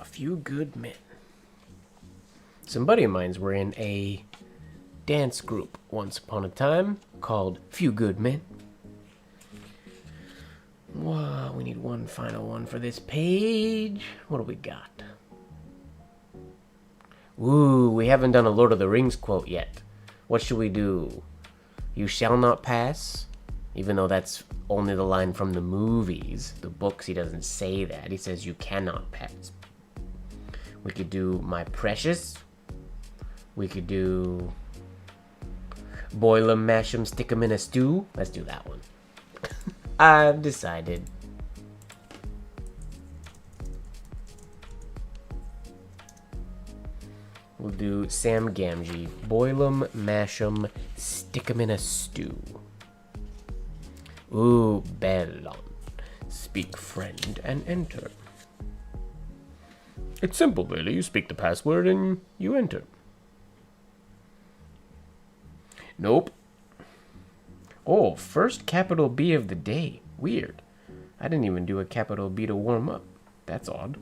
A Few Good Men. Some buddy of mine's were in a dance group once upon a time called Few Good Men. Wow, we need one final one for this page. What do we got? Ooh, we haven't done a Lord of the Rings quote yet. What should we do? You shall not pass? Even though that's only the line from the movies. The books, he doesn't say that. He says you cannot pass. We could do My Precious. We could do Boil 'em, mash 'em, stick 'em in a stew. Let's do that one. I've decided. We'll do Sam Gamgee. Boil 'em, mash 'em, stick 'em in a stew. Ooh, Bellon. Speak friend and enter. It's simple, really. You speak the password and you enter. Nope. Oh, first capital B of the day. Weird. I didn't even do a capital B to warm up. That's odd.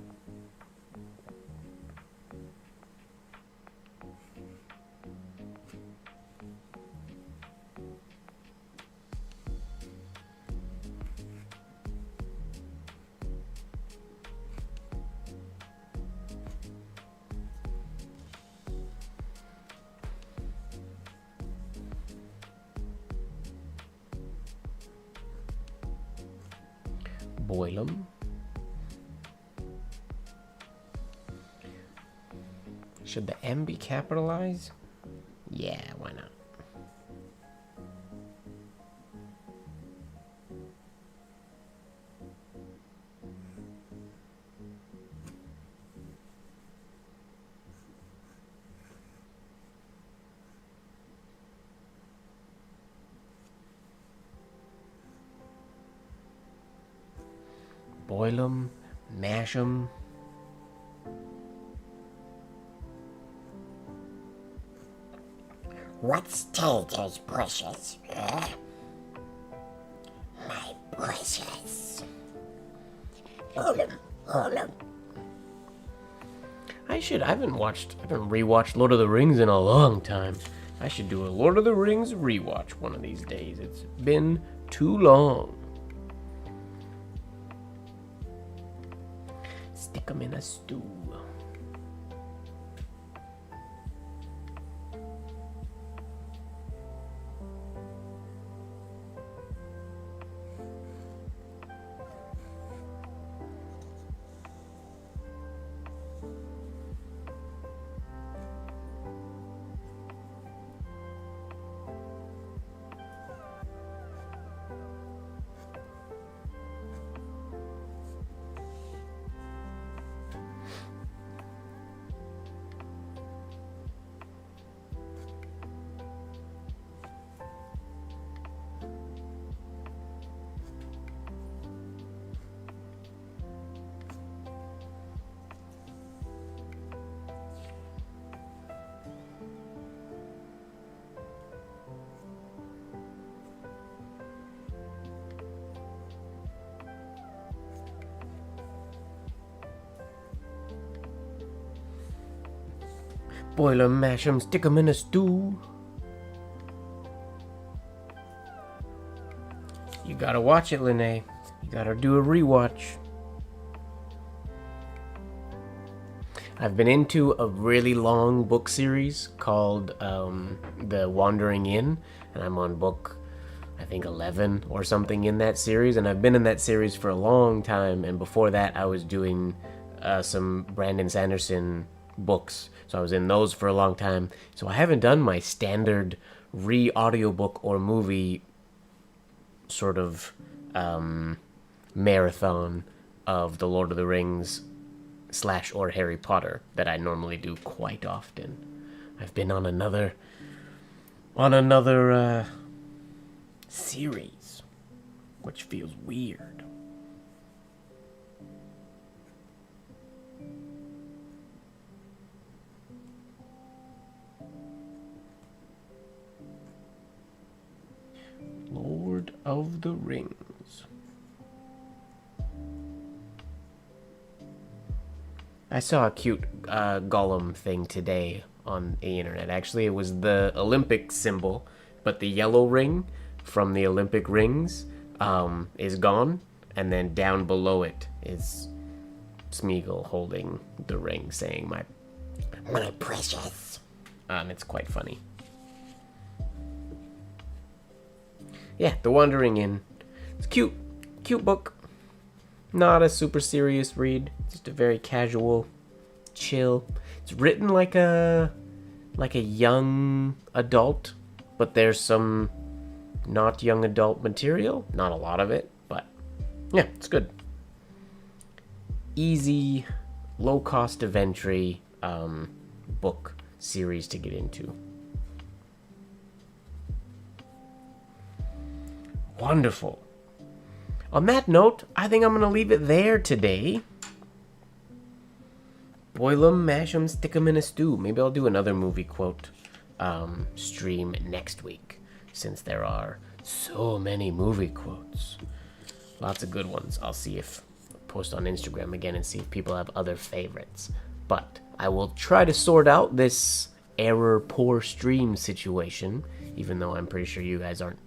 Boil 'em. Should the M be capitalized? Yeah, why not? Boil 'em, mash 'em. What's Tater's precious? My precious. Hold 'em. I haven't rewatched Lord of the Rings in a long time. I should do a Lord of the Rings rewatch one of these days. It's been too long. Stick 'em in a stew. Boil 'em, mash 'em, stick 'em in a stew. You You gotta watch it, Linnea. You gotta do a rewatch. I've been into a really long book series called The Wandering Inn, and I'm on book, I think, 11 or something in that series, and I've been in that series for a long time, and before that I was doing some Brandon Sanderson books, so I was in those for a long time. So I haven't done my standard re-audiobook or movie sort of marathon of the Lord of the Rings / or Harry Potter that I normally do quite often. I've been on another series, which feels weird. Lord of the Rings. I saw a cute Gollum thing today on the internet. Actually, it was the Olympic symbol, but the yellow ring from the Olympic rings is gone, and then down below it is Smeagol holding the ring, saying My precious. it's quite funny. Yeah, The Wandering Inn. It's cute book. Not a super serious read. Just a very casual, chill. It's written like a young adult, but there's some not young adult material. Not a lot of it, but yeah, it's good. Easy, low cost of entry book series to get into. Wonderful. On that note, I think I'm going to leave it there today. Boil 'em, mash 'em, stick 'em in a stew. Maybe I'll do another movie quote stream next week, since there are so many movie quotes. Lots of good ones. I'll see if post on Instagram again and see if people have other favorites. But I will try to sort out this error poor stream situation, even though I'm pretty sure you guys aren't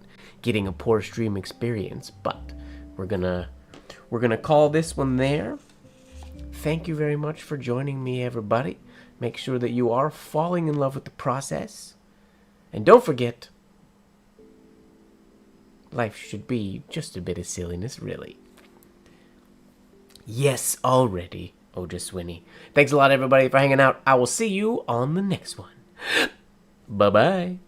getting a poor stream experience. But we're gonna call this one there. Thank you very much for joining me, everybody. Make sure that you are falling in love with the process. And don't forget, life should be just a bit of silliness, really. Yes, already, Ojaswinny. Thanks a lot, everybody, for hanging out. I will see you on the next one. Bye-bye.